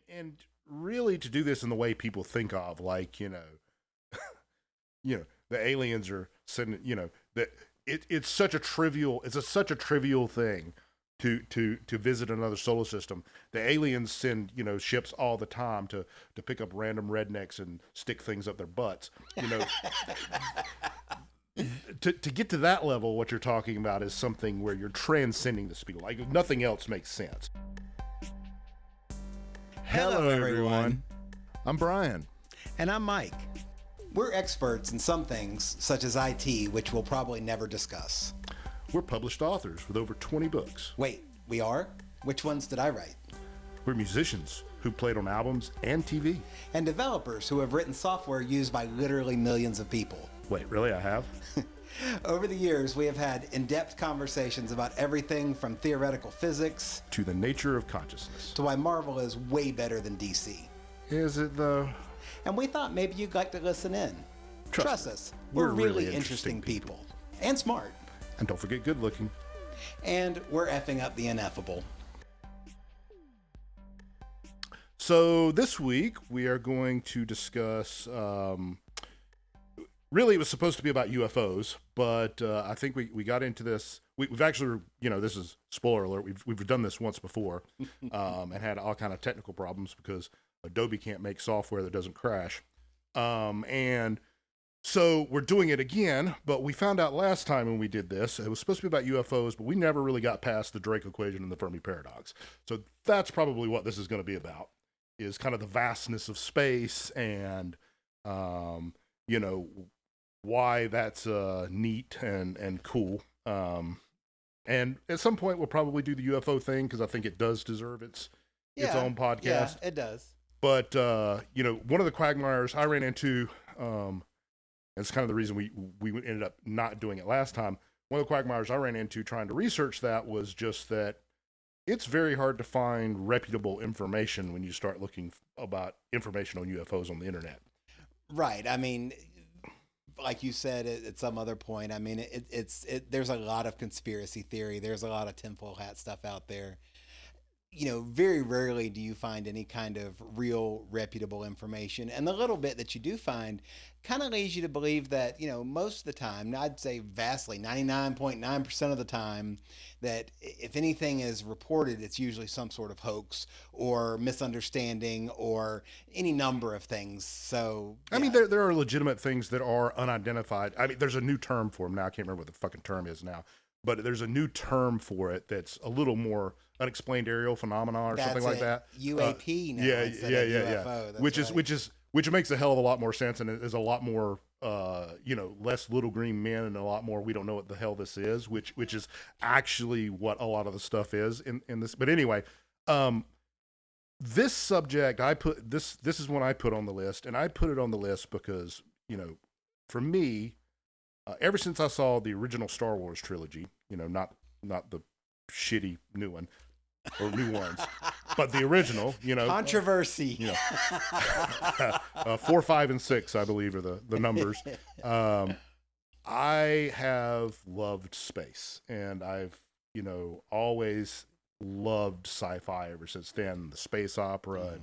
And really to do this in the way people think of, like, the aliens are sending, that it's such a trivial, such a trivial thing to visit another solar system. The aliens send, ships all the time to pick up random rednecks and stick things up their butts. To get to that level, what you're talking about is something where you're transcending the speed. Like, nothing else makes sense. Hello, everyone. I'm Brian. And I'm Mike. We're experts in some things, such as IT, which we'll probably never discuss. We're published authors with over 20 books. Wait, we are? Which ones did I write? We're musicians who played on albums and TV. And developers who have written software used by literally millions of people. Wait, really? I have? Over the years, we have had in-depth conversations about everything from theoretical physics to the nature of consciousness. to why Marvel is way better than DC. Is it, though? And we thought maybe you'd like to listen in. Trust us, we're really interesting people. And smart. And don't forget good looking. And we're effing up the ineffable. So this week we are going to discuss, really it was supposed to be about UFOs, but I think we got into this. We've actually, this is spoiler alert, we've done this once before and had all kind of technical problems because Adobe can't make software that doesn't crash. And so we're doing it again, but we found out last time when we did this, it was supposed to be about UFOs, but we never really got past the Drake equation and the Fermi Paradox. So that's probably what this is going to be about, is kind of the vastness of space and, why that's neat and cool. And at some point we'll probably do the UFO thing because I think it does deserve its own podcast. Yeah, it does. But, one of the quagmires I ran into, and it's kind of the reason we ended up not doing it last time. One of the quagmires I ran into trying to research that was just that it's very hard to find reputable information when you start looking about information on UFOs on the internet. Right. I mean, like you said at some other point, I mean, there's a lot of conspiracy theory. There's a lot of tinfoil hat stuff out there. Very rarely do you find any kind of real reputable information. And the little bit that you do find kind of leads you to believe that, most of the time, I'd say vastly, 99.9% of the time, that if anything is reported, it's usually some sort of hoax or misunderstanding or any number of things. So, yeah. I mean, there are legitimate things that are unidentified. I mean, there's a new term for them now. I can't remember what the fucking term is now. But there's a new term for it that's a little more unexplained aerial phenomena or something like that. UAP now instead of UFO. Which makes a hell of a lot more sense and is a lot more less little green men and a lot more we don't know what the hell this is, which is actually what a lot of the stuff is in this. But anyway, this subject this is one I put on the list, and I put it on the list because, for me, ever since I saw the original Star Wars trilogy, not the shitty new one or new ones, but the original, controversy. 4, 5, and 6, I believe, are the numbers. I have loved space, and I've always loved sci-fi ever since then. The space opera,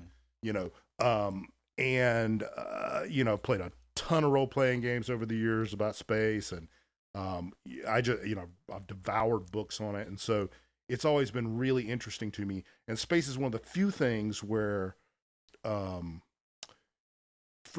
and played a ton of role-playing games over the years about space, and I've devoured books on it, and so it's always been really interesting to me. And space is one of the few things where, for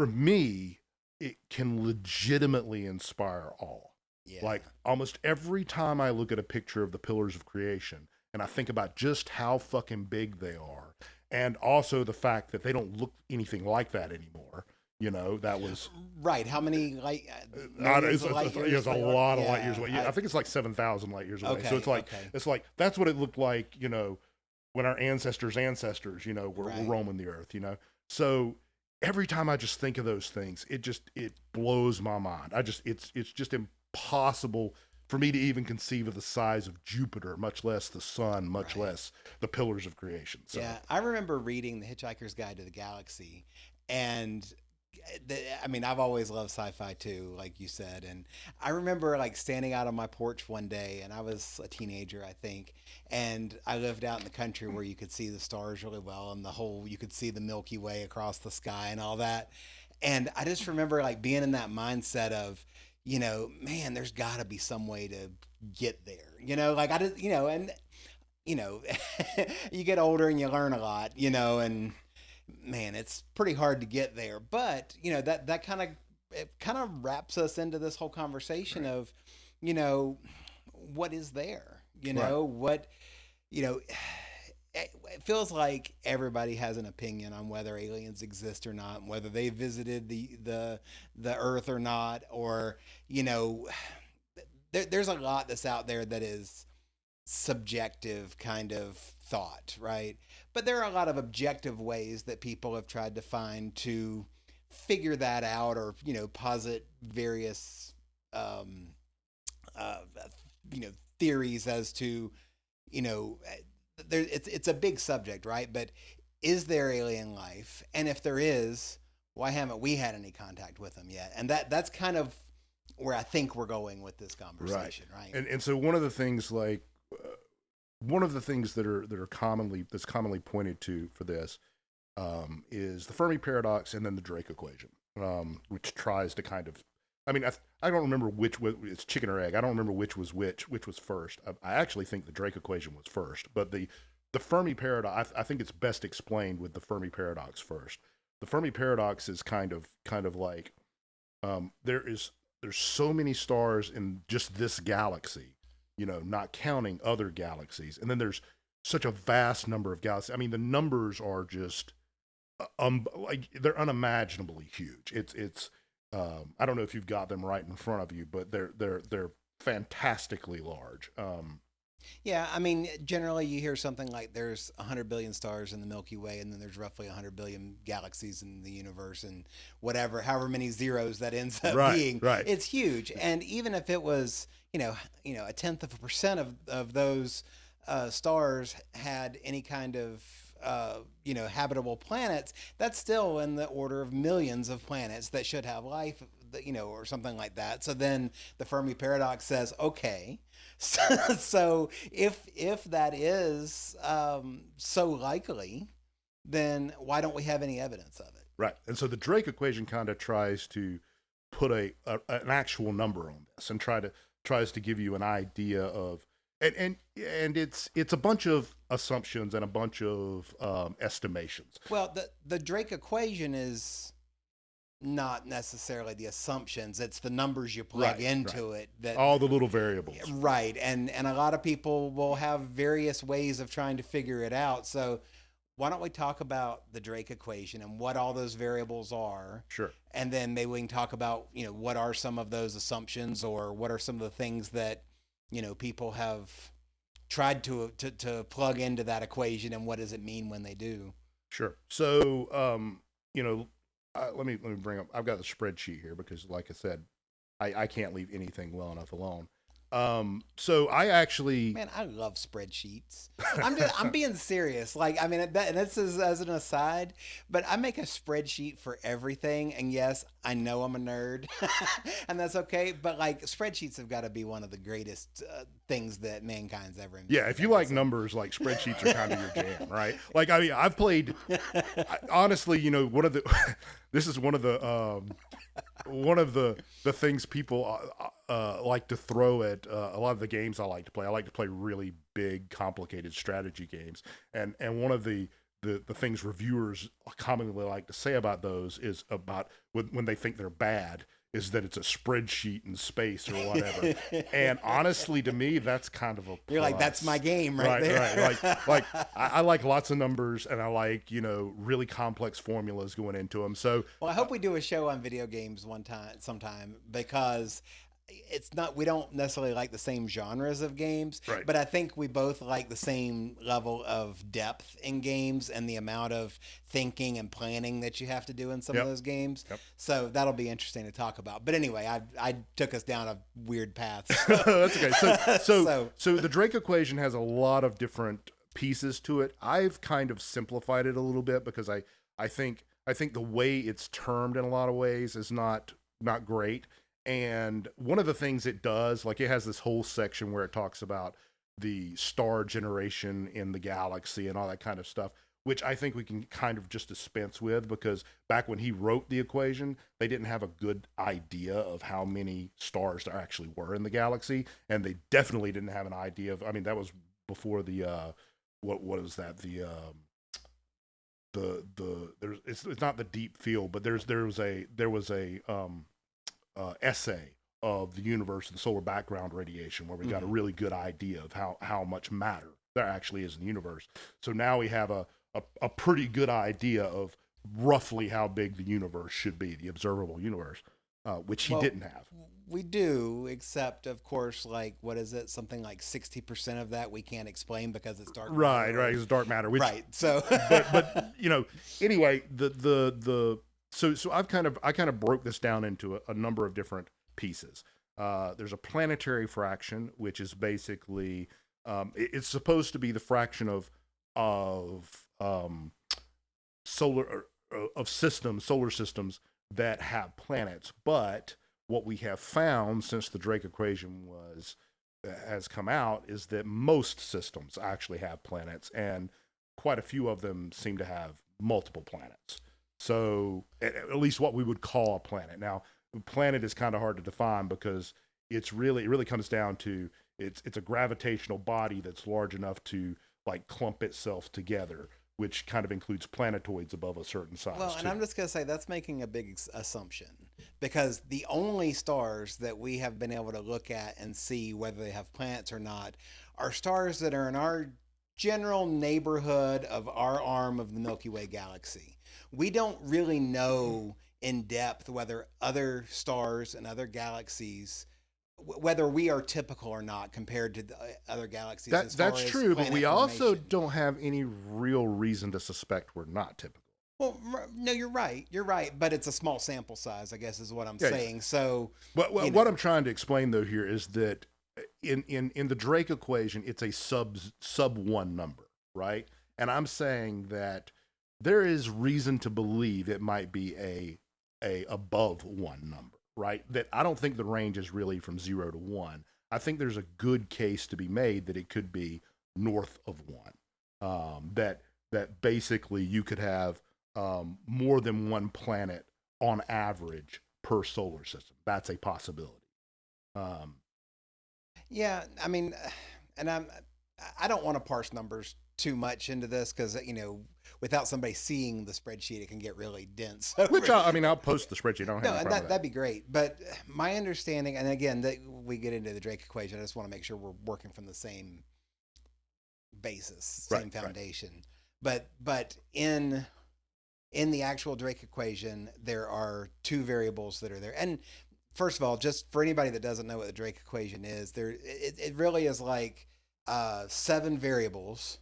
me, it can legitimately inspire awe. Yeah. Like almost every time I look at a picture of the Pillars of Creation, and I think about just how fucking big they are, and also the fact that they don't look anything like that anymore. That was right. How many light? It's a lot of light years away. I think it's like 7,000 light years away. Okay, So it's like that's what it looked like. When our ancestors, were roaming the earth. So every time I just think of those things, it blows my mind. It's just impossible for me to even conceive of the size of Jupiter, much less the sun, much less the Pillars of Creation. So. Yeah, I remember reading The Hitchhiker's Guide to the Galaxy, and I mean, I've always loved sci-fi too, like you said. And I remember like standing out on my porch one day, and I was a teenager, I think. And I lived out in the country where you could see the stars really well, and you could see the Milky Way across the sky and all that. And I just remember like being in that mindset of, man, there's got to be some way to get there. Like I just, and you get older and you learn a lot, and man, it's pretty hard to get there. But that kind of wraps us into this whole conversation Right. of, what is there? Right. What it feels like everybody has an opinion on whether aliens exist or not, and whether they visited the Earth or not, or there's a lot that's out there that is subjective kind of thought, right? But there are a lot of objective ways that people have tried to find to figure that out, or posit various uh, theories as to it's a big subject, right? But is there alien life? And if there is, why haven't we had any contact with them yet? And that's kind of where I think we're going with this conversation, right? And so one of the things that's commonly pointed to for this is the Fermi Paradox and then the Drake equation, which tries to kind of, I mean, I don't remember it's chicken or egg. I don't remember which was first. I actually think the Drake equation was first, but the Fermi Paradox, I think it's best explained with the Fermi Paradox first. The Fermi Paradox is kind of like, there's so many stars in just this galaxy, not counting other galaxies. And then there's such a vast number of galaxies. I mean, the numbers are just, like they're unimaginably huge. It's I don't know if you've got them right in front of you, but they're fantastically large. Yeah, I mean, generally you hear something like there's 100 billion stars in the Milky Way, and then there's roughly 100 billion galaxies in the universe, and however many zeros that ends up being. Right. It's huge. And even if it was, a tenth of a percent of those stars had any kind of habitable planets, that's still in the order of millions of planets that should have life, or something like that. So then the Fermi Paradox says, okay, so if that is so likely, then why don't we have any evidence of it? Right. And so the Drake equation kind of tries to put an actual number on this and tries to give you an idea of, and it's a bunch of assumptions and a bunch of estimations. Well, the Drake equation is not necessarily the assumptions; it's the numbers you plug into it. That all the little variables. Right, and a lot of people will have various ways of trying to figure it out. So why don't we talk about the Drake equation and what all those variables are? Sure. And then maybe we can talk about what are some of those assumptions, or what are some of the things that people have tried to plug into that equation, and what does it mean when they do? Sure. So, let me bring up, I've got the spreadsheet here because, like I said, I can't leave anything well enough alone. So I actually, man, I love spreadsheets. I'm being serious. Like, I mean, and this is as an aside, but I make a spreadsheet for everything. And yes, I know I'm a nerd, and that's okay. But like, spreadsheets have got to be one of the greatest things that mankind's ever invented. Yeah, if you like numbers, like spreadsheets are kind of your jam, right? Like, I mean, I've played, honestly, this is one of the things people like to throw at a lot of the games I like to play. I like to play really big, complicated strategy games, and one of the things reviewers commonly like to say about those is about when they think they're bad is that it's a spreadsheet in space or whatever. And honestly, to me, that's kind of a plus. You're like, that's my game right there. Right. I like lots of numbers, and I like, really complex formulas going into them. So, well, I hope we do a show on video games sometime, because we don't necessarily like the same genres of games, right. But I think we both like the same level of depth in games and the amount of thinking and planning that you have to do in some of those games. Yep. So that'll be interesting to talk about. But anyway, I took us down a weird path. That's okay. So the Drake equation has a lot of different pieces to it. I've kind of simplified it a little bit because I think I think the way it's termed in a lot of ways is not great. And one of the things it does, like it has this whole section where it talks about the star generation in the galaxy and all that kind of stuff, which I think we can kind of just dispense with, because back when he wrote the equation, they didn't have a good idea of how many stars there actually were in the galaxy. And they definitely didn't have an idea of, I mean, that was before the, what is that? There's, it's not the deep field, but there was a essay of the universe and solar background radiation where we got a really good idea of how much matter there actually is in the universe. So now we have a pretty good idea of roughly how big the universe should be, the observable universe, which he didn't have. We do, except of course, like, what is it? Something like 60% of that we can't explain because it's dark Right, matter. right. It's dark matter. Which, right. So, but anyway, so I kind of broke this down into a number of different pieces. There's a planetary fraction, which is basically it's supposed to be the fraction of solar systems that have planets. But what we have found since the Drake equation has come out is that most systems actually have planets, and quite a few of them seem to have multiple planets. So at least what we would call a planet. Now, planet is kind of hard to define because it really comes down to it's a gravitational body that's large enough to like clump itself together, which kind of includes planetoids above a certain size. well, and I'm just going to say that's making a big assumption, because the only stars that we have been able to look at and see whether they have planets or not are stars that are in our general neighborhood of our arm of the Milky Way galaxy. We don't really know in depth whether other stars and other galaxies, whether we are typical or not compared to the other galaxies. That's true, but we also don't have any real reason to suspect we're not typical. Well, no, you're right. You're right, but it's a small sample size, I guess, is what I'm saying. Yeah. So, what I'm trying to explain though here is that in the Drake equation, it's a sub one number, right? And I'm saying that there is reason to believe it might be a above one number, right? That I don't think the range is really from 0 to 1. I think there's a good case to be made that it could be north of 1. That basically you could have more than one planet on average per solar system. That's a possibility. Yeah, I mean, and I don't want to parse numbers too much into this because, without somebody seeing the spreadsheet, it can get really dense. Which I'll post the spreadsheet. I don't have any problem with that'd be great. But my understanding, and again, that we get into the Drake equation, I just want to make sure we're working from the same basis, same foundation. Right. But in the actual Drake equation, there are two variables that are there. And first of all, just for anybody that doesn't know what the Drake equation is, it really is like 7 variables,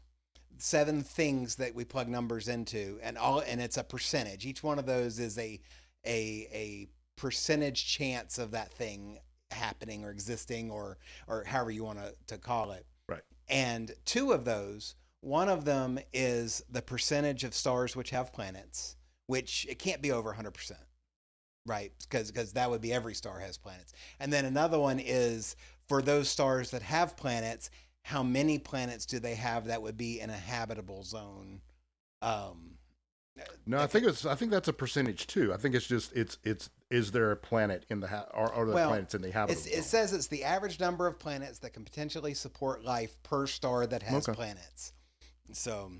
7 things that we plug numbers into, and it's a percentage. Each one of those is a percentage chance of that thing happening or existing or however you want to call it. Right. And 2 of those, one of them is the percentage of stars which have planets, which it can't be over 100%. Right, because that would be every star has planets. And then another one is for those stars that have planets, how many planets do they have that would be in a habitable zone? No, I think that's a percentage too. I think it's just is there a planet in the are there planets in the habitable zone? It says it's the average number of planets that can potentially support life per star that has planets. So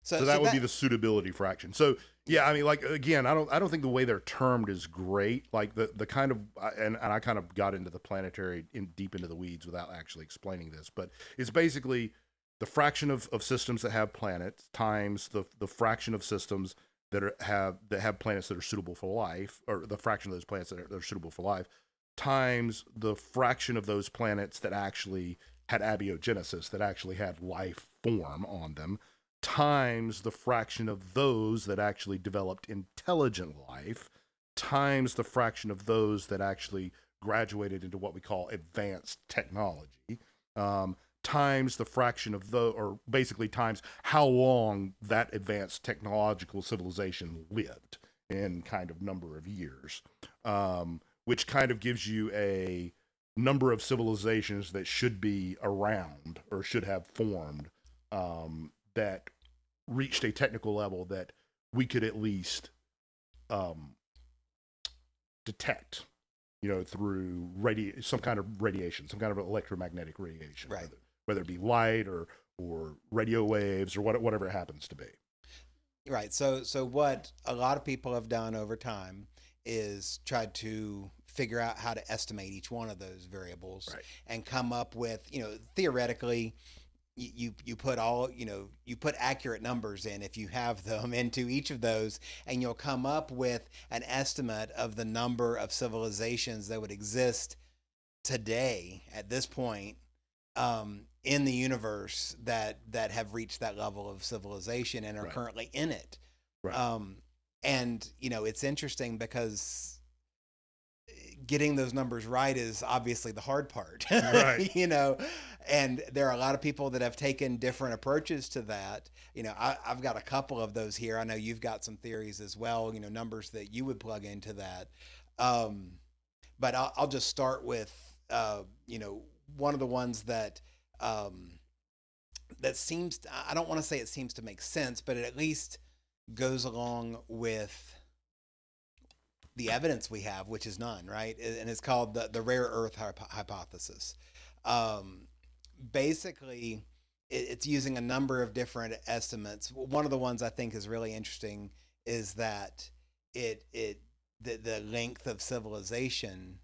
that would be the suitability fraction. So yeah, I mean, like again, I don't think the way they're termed is great. Like the kind of and I kind of got into the planetary deep into the weeds without actually explaining this, but it's basically the fraction of systems that have planets times the fraction of systems that have planets that are suitable for life, or the fraction of those planets that are suitable for life, times the fraction of those planets that actually had abiogenesis, that actually had life form on them, times the fraction of those that actually developed intelligent life, times the fraction of those that actually graduated into what we call advanced technology, times the fraction of or basically times how long that advanced technological civilization lived in kind of number of years, which kind of gives you a number of civilizations that should be around or should have formed, that reached a technical level that we could at least detect, through some kind of radiation, some kind of electromagnetic radiation, Right. whether it be light or radio waves or whatever it happens to be. Right. So what a lot of people have done over time is tried to figure out how to estimate each one of those variables, Right. and come up with, theoretically, you put you put accurate numbers in, if you have them, into each of those, and you'll come up with an estimate of the number of civilizations that would exist today at this point, in the universe that have reached that level of civilization and are Right. currently in it. Right. And it's interesting because getting those numbers right is obviously the hard part. Right. And there are a lot of people that have taken different approaches to that. I've got a couple of those here. I know you've got some theories as well, numbers that you would plug into that. But I'll just start with, one of the ones that seems, I don't want to say it seems to make sense, but it at least goes along with the evidence we have, which is none, right? And it's called the rare earth hypothesis. Basically, it's using a number of different estimates. One of the ones I think is really interesting is that the length of civilization,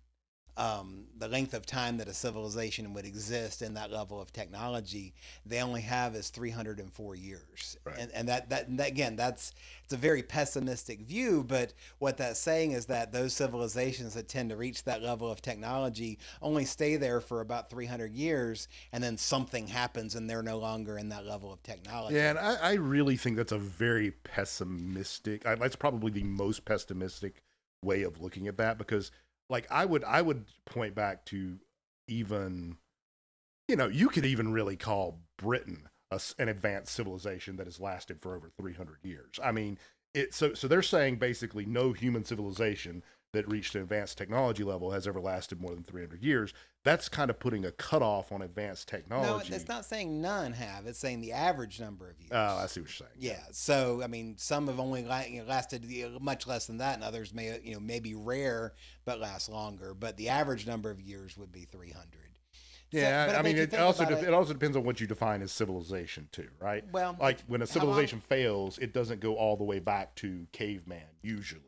the length of time that a civilization would exist in that level of technology, they only have is 304 years. Right. And that again, it's a very pessimistic view, but what that's saying is that those civilizations that tend to reach that level of technology only stay there for about 300 years, and then something happens and they're no longer in that level of technology. Yeah, and I really think that's a very pessimistic, that's probably the most pessimistic way of looking at that, because like I would point back to, even, you could even really call Britain an advanced civilization that has lasted for over 300 years. I mean, so they're saying basically no human civilization that reached an advanced technology level has ever lasted more than 300 years. That's kind of putting a cutoff on advanced technology. No, it's not saying none have. It's saying the average number of years. Oh, I see what you're saying. Yeah. So, I mean, some have only lasted much less than that, and others may be rare but last longer. But the average number of years would be 300. Yeah, So, I mean, it also it depends on what you define as civilization too, right? Well, like when a civilization fails, it doesn't go all the way back to caveman usually.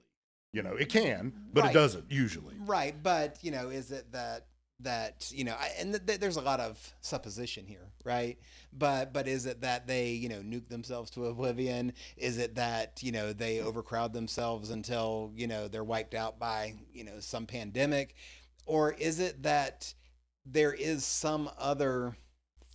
It can, but Right. it doesn't usually. Right, but is it that there's a lot of supposition here, right? But is it that they nuke themselves to oblivion? Is it that they overcrowd themselves until they're wiped out by some pandemic, or is it that there is some other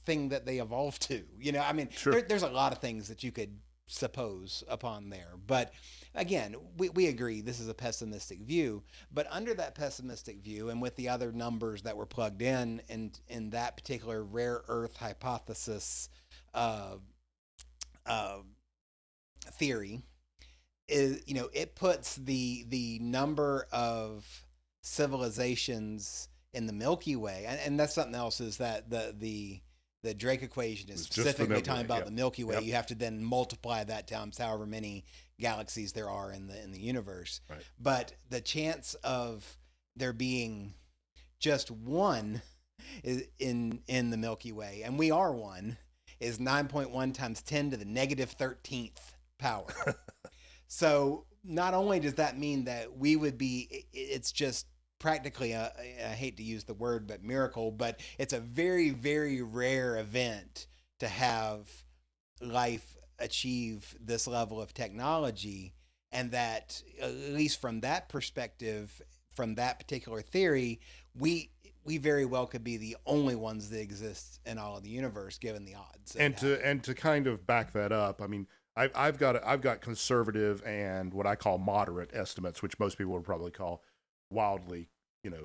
thing that they evolved to? I mean, Sure. there's a lot of things that you could suppose upon there, but again, we agree this is a pessimistic view. But under that pessimistic view, and with the other numbers that were plugged in that particular rare earth hypothesis theory, is it puts the number of civilizations in the Milky Way, and that's something else, is that the Drake equation is It's just the specifically Milky talking Way, about yep. the Milky Way. Yep. You have to then multiply that times however many galaxies there are in the universe. Right. But the chance of there being just one is in the Milky Way, and we are one, is 9.1 times 10 to the negative 13th power. So not only does that mean that we would be, it's just practically I hate to use the word, but miracle, but it's a very, very rare event to have life achieve this level of technology. And that, at least from that perspective, from that particular theory, we very well could be the only ones that exist in all of the universe, given the odds. And to kind of back that up, I mean, I've got conservative and what I call moderate estimates, which most people would probably call wildly,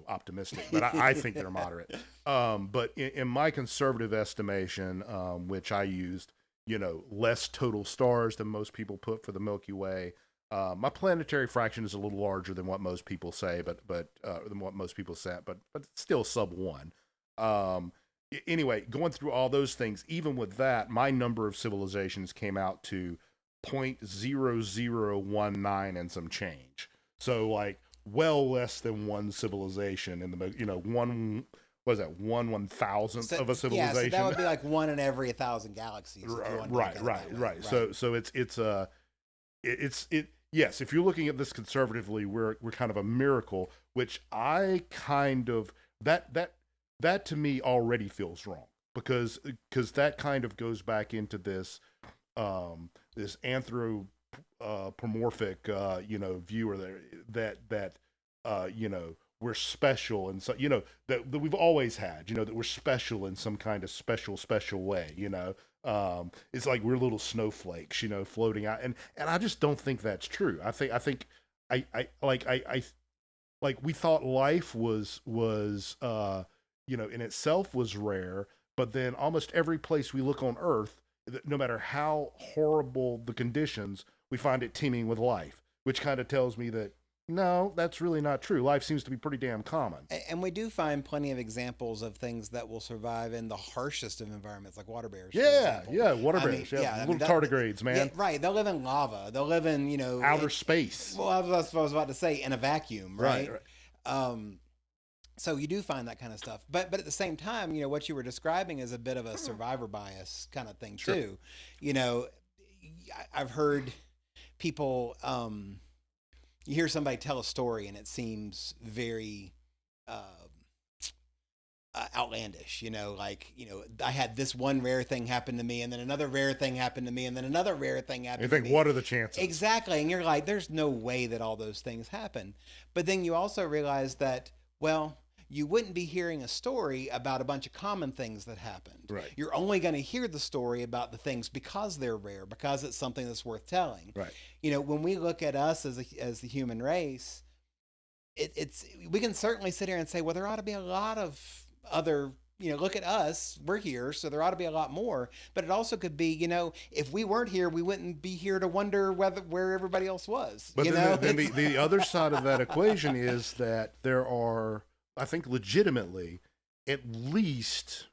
optimistic, but I think they're moderate. But in my conservative estimation, which I used, less total stars than most people put for the Milky Way. My planetary fraction is a little larger than what most people say, but than what most people say, but still sub one. Anyway, going through all those things, even with that, my number of civilizations came out to 0.0019 and some change. So like well less than one civilization in the one. What is that, 1/1000th of a civilization? Yeah, so that would be like one in every 1,000 galaxies. Right. So it's yes, if you're looking at this conservatively, we're kind of a miracle, which I kind of that to me already feels wrong because that kind of goes back into this this anthropomorphic view or that we're special and so that we've always had that we're special in some kind of special way. It's like we're little snowflakes floating out, and I just don't think that's true. I think we thought life was in itself was rare, but then almost every place we look on Earth, no matter how horrible the conditions, we find it teeming with life, which kind of tells me that no, that's really not true. Life seems to be pretty damn common. And we do find plenty of examples of things that will survive in the harshest of environments, like water bears. Yeah, water bears. Little tardigrades, man. Yeah, right. They'll live in lava. They'll live in, outer space. Well, I was about to say in a vacuum, right? Right. So you do find that kind of stuff. But at the same time, what you were describing is a bit of a survivor bias kind of thing, too. I've heard people... you hear somebody tell a story and it seems very outlandish, I had this one rare thing happen to me and then another rare thing happened to me and then another rare thing happened to me. You think, what are the chances? Exactly. And you're like, there's no way that all those things happen. But then you also realize that, well, you wouldn't be hearing a story about a bunch of common things that happened. Right. You're only going to hear the story about the things because they're rare, because it's something that's worth telling. Right. When we look at us as the human race, we can certainly sit here and say, well, there ought to be a lot of other, look at us, we're here, so there ought to be a lot more. But it also could be, if we weren't here, we wouldn't be here to wonder where everybody else was. But then the other side of that equation is that there are, I think legitimately, at least,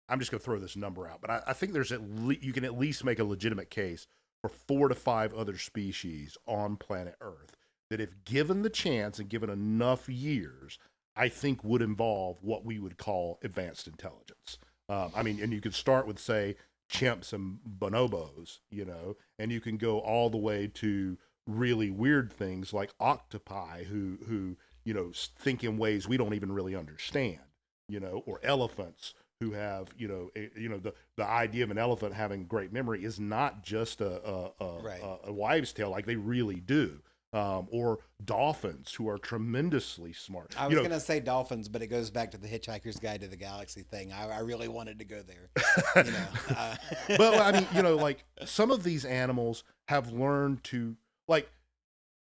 I'm just going to throw this number out, but I think there's you can at least make a legitimate case for 4 to 5 other species on planet Earth that if given the chance and given enough years, I think would involve what we would call advanced intelligence. And you could start with, say, chimps and bonobos, and you can go all the way to really weird things like octopi who think in ways we don't even really understand, or elephants who have, the idea of an elephant having great memory is not just a wives' tale, like they really do. Or dolphins who are tremendously smart. I was going to say dolphins, but it goes back to the Hitchhiker's Guide to the Galaxy thing. I really wanted to go there. But like some of these animals have learned to, like,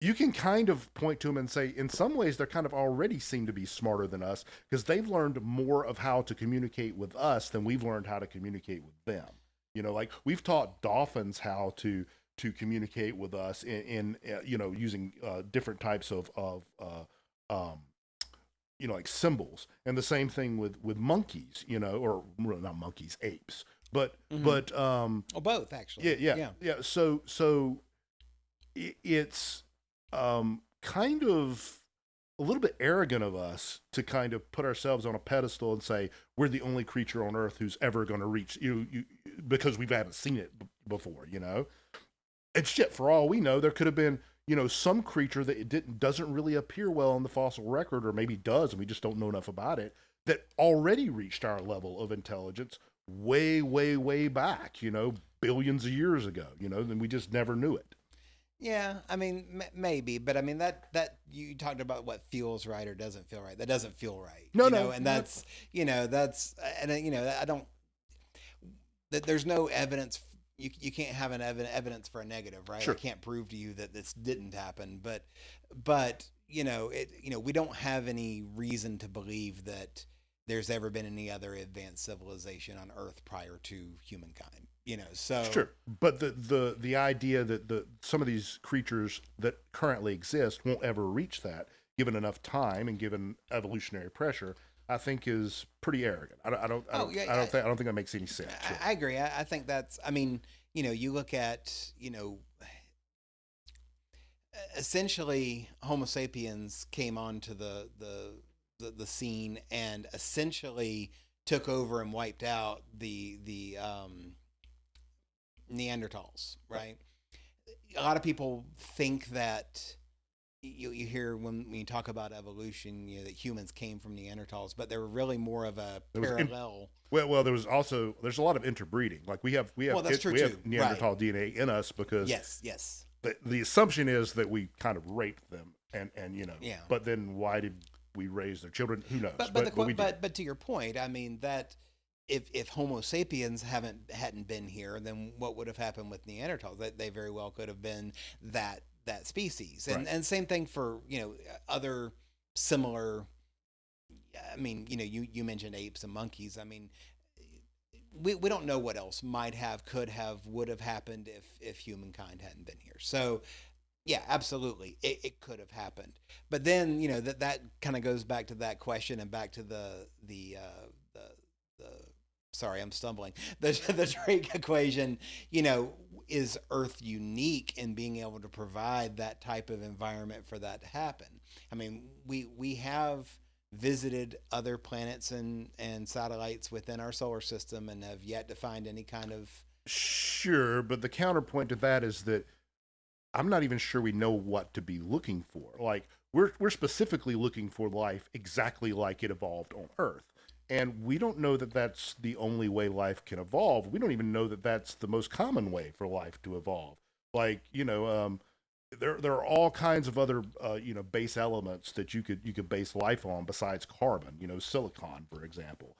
you can kind of point to them and say, in some ways, they're kind of already seem to be smarter than us because they've learned more of how to communicate with us than we've learned how to communicate with them. Like we've taught dolphins how to communicate with us in using different types of like symbols, and the same thing with monkeys, or not monkeys, apes, but both actually. Yeah. So it's kind of a little bit arrogant of us to kind of put ourselves on a pedestal and say we're the only creature on Earth who's ever going to reach you because we haven't seen it before. And shit, for all we know, there could have been, some creature that doesn't really appear well in the fossil record, or maybe does, and we just don't know enough about it, that already reached our level of intelligence way, way, way back, billions of years ago, and we just never knew it. Yeah, I mean, maybe, but I mean that you talked about what feels right or doesn't feel right. That doesn't feel right. No, and that's I don't. There's no evidence. You can't have an evidence for a negative, right? Sure. I can't prove to you that this didn't happen, but we don't have any reason to believe that there's ever been any other advanced civilization on Earth prior to humankind. So Sure, but the idea that some of these creatures that currently exist won't ever reach that, given enough time and given evolutionary pressure, I think is pretty arrogant. I don't think that makes any sense. I agree. I think that's. I mean, you look at essentially Homo sapiens came onto the scene and essentially took over and wiped out the Neanderthals, right? A lot of people think that you hear when you talk about evolution, that humans came from Neanderthals, but they were really more of a parallel. Well, there's a lot of interbreeding. Like we have that's true we have too. Neanderthal Right. DNA in us because Yes. the assumption is that we kind of raped them and Yeah. But then why did we raise their children? Who knows? But to your point, I mean that if Homo sapiens hadn't been here, then what would have happened with Neanderthals? That they very well could have been that species, and same thing for other similar. I mean, you mentioned apes and monkeys. I mean, we don't know what else might have, could have, would have happened if humankind hadn't been here. So yeah, absolutely, it could have happened. But then that kind of goes back to that question and back to the sorry, I'm stumbling. The Drake equation, is Earth unique in being able to provide that type of environment for that to happen? I mean, we have visited other planets and satellites within our solar system and have yet to find any kind of. Sure, but the counterpoint to that is that I'm not even sure we know what to be looking for. Like we're specifically looking for life exactly like it evolved on Earth. And we don't know that that's the only way life can evolve. We don't even know that that's the most common way for life to evolve. Like, there are all kinds of other, base elements that you could base life on besides carbon, silicon, for example.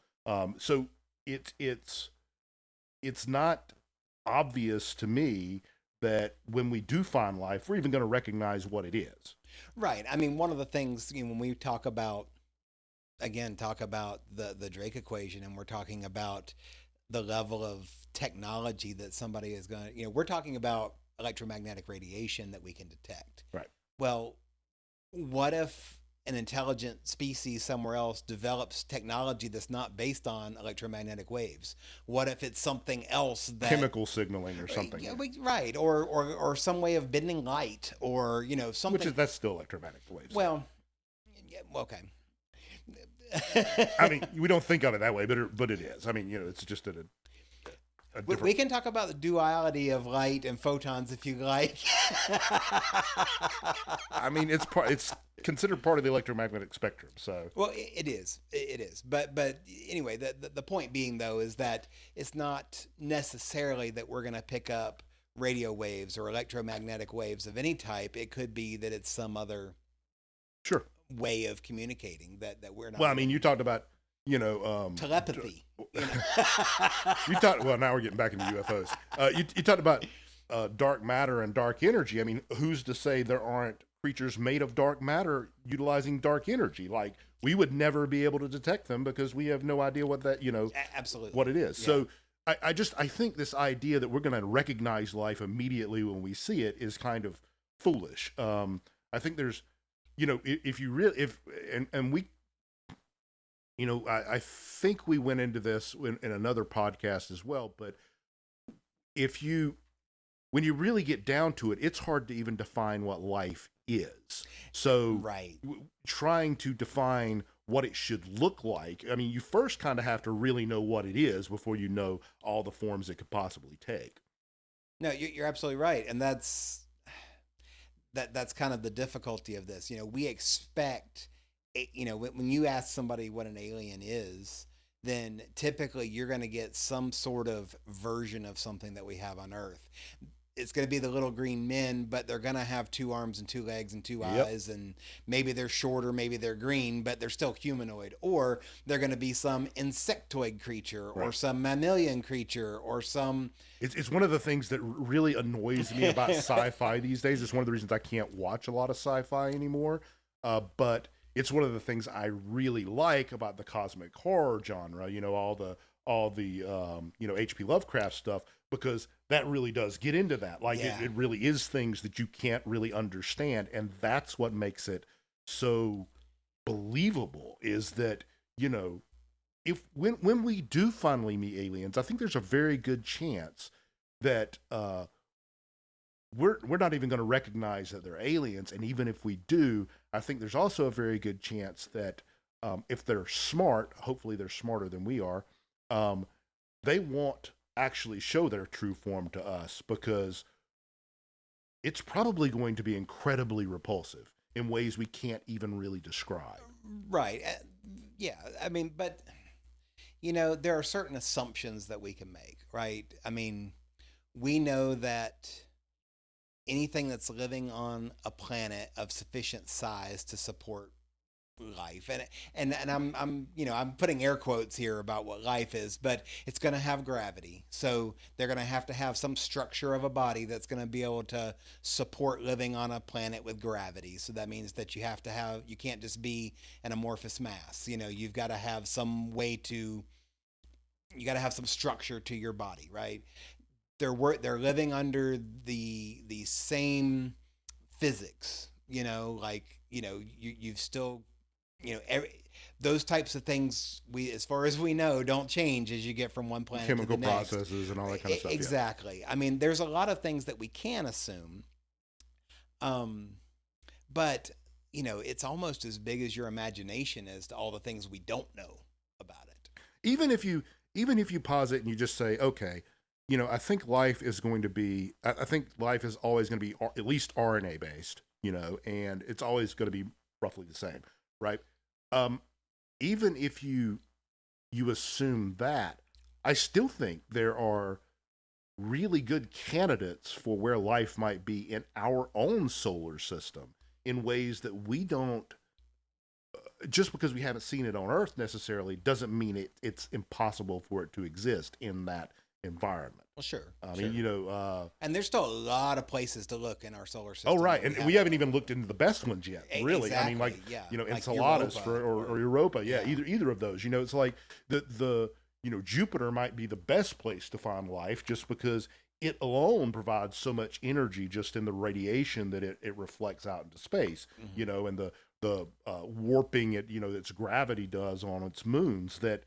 So it's not obvious to me that when we do find life, we're even going to recognize what it is. Right. I mean, one of the things, when we talk about the Drake equation, and we're talking about the level of technology that somebody is going to, we're talking about electromagnetic radiation that we can detect. Right. Well, what if an intelligent species somewhere else develops technology that's not based on electromagnetic waves? What if it's something else that chemical signaling or something? Right. Or some way of bending light, or, something. That's still electromagnetic waves. Well, yeah, okay. I mean, we don't think of it that way, but it is. I mean, it's just a different. We can talk about the duality of light and photons if you like. I mean, it's considered part of the electromagnetic spectrum. So well, it is. But anyway, the point being though is that it's not necessarily that we're going to pick up radio waves or electromagnetic waves of any type. It could be that it's some other way of communicating that we're not. Well, I mean, you talked about telepathy. You talked. Well, now we're getting back into UFOs. You talked about dark matter and dark energy. I mean, who's to say there aren't creatures made of dark matter utilizing dark energy? Like we would never be able to detect them because we have no idea what that absolutely what it is. Yeah. So I think this idea that we're going to recognize life immediately when we see it is kind of foolish. I think there's if you really we I think we went into this in another podcast as well, but when you really get down to it, it's hard to even define what life is. So trying to define what it should look like, I mean, you first kind of have to really know what it is before you know all the forms it could possibly take. No, you're absolutely right. And that's kind of the difficulty of this. We expect, when you ask somebody what an alien is, then typically you're going to get some sort of version of something that we have on Earth. It's going to be the little green men, but they're going to have 2 arms and 2 legs and 2 eyes, and maybe they're shorter, maybe they're green, but they're still humanoid. Or they're going to be some insectoid creature, or some mammalian creature, or some. It's one of the things that really annoys me about sci-fi these days. It's one of the reasons I can't watch a lot of sci-fi anymore. but it's one of the things I really like about the cosmic horror genre. All the H.P. Lovecraft stuff, because that really does get into that. Like it really is things that you can't really understand, and that's what makes it so believable. Is that if when we do finally meet aliens, I think there's a very good chance that we're not even going to recognize that they're aliens, and even if we do, I think there's also a very good chance that if they're smart, hopefully they're smarter than we are, they won't actually show their true form to us, because it's probably going to be incredibly repulsive in ways we can't even really describe. Right. Yeah. I mean, but there are certain assumptions that we can make, right? I mean, we know that anything that's living on a planet of sufficient size to support life, and I'm putting air quotes here about what life is, but it's going to have gravity, so they're going to have some structure of a body that's going to be able to support living on a planet with gravity. So that means that you can't just be an amorphous mass. You've got to have some some structure to your body, right? They're living under the same physics, you've still, those types of things, as far as we know, don't change as you get from one planet chemical to the next. processes and all that kind of stuff. Exactly. Yeah. I mean, there's a lot of things that we can assume, but it's almost as big as your imagination as to all the things we don't know about it. Even if you pause it and you just say, okay, I think life is going to be, I think life is always going to be at least RNA based, and it's always going to be roughly the same, right? Even if you assume that, I still think there are really good candidates for where life might be in our own solar system in ways that we don't. Just because we haven't seen it on Earth necessarily doesn't mean it's impossible for it to exist in that environment. Well, sure. I mean, and there's still a lot of places to look in our solar system. Oh, right. And we haven't even looked into the best ones yet, really. Exactly. I mean, like like Enceladus Europa, or Europa. Yeah, either of those. It's like the Jupiter might be the best place to find life just because it alone provides so much energy just in the radiation that it reflects out into space, mm-hmm. And the warping its gravity does on its moons, that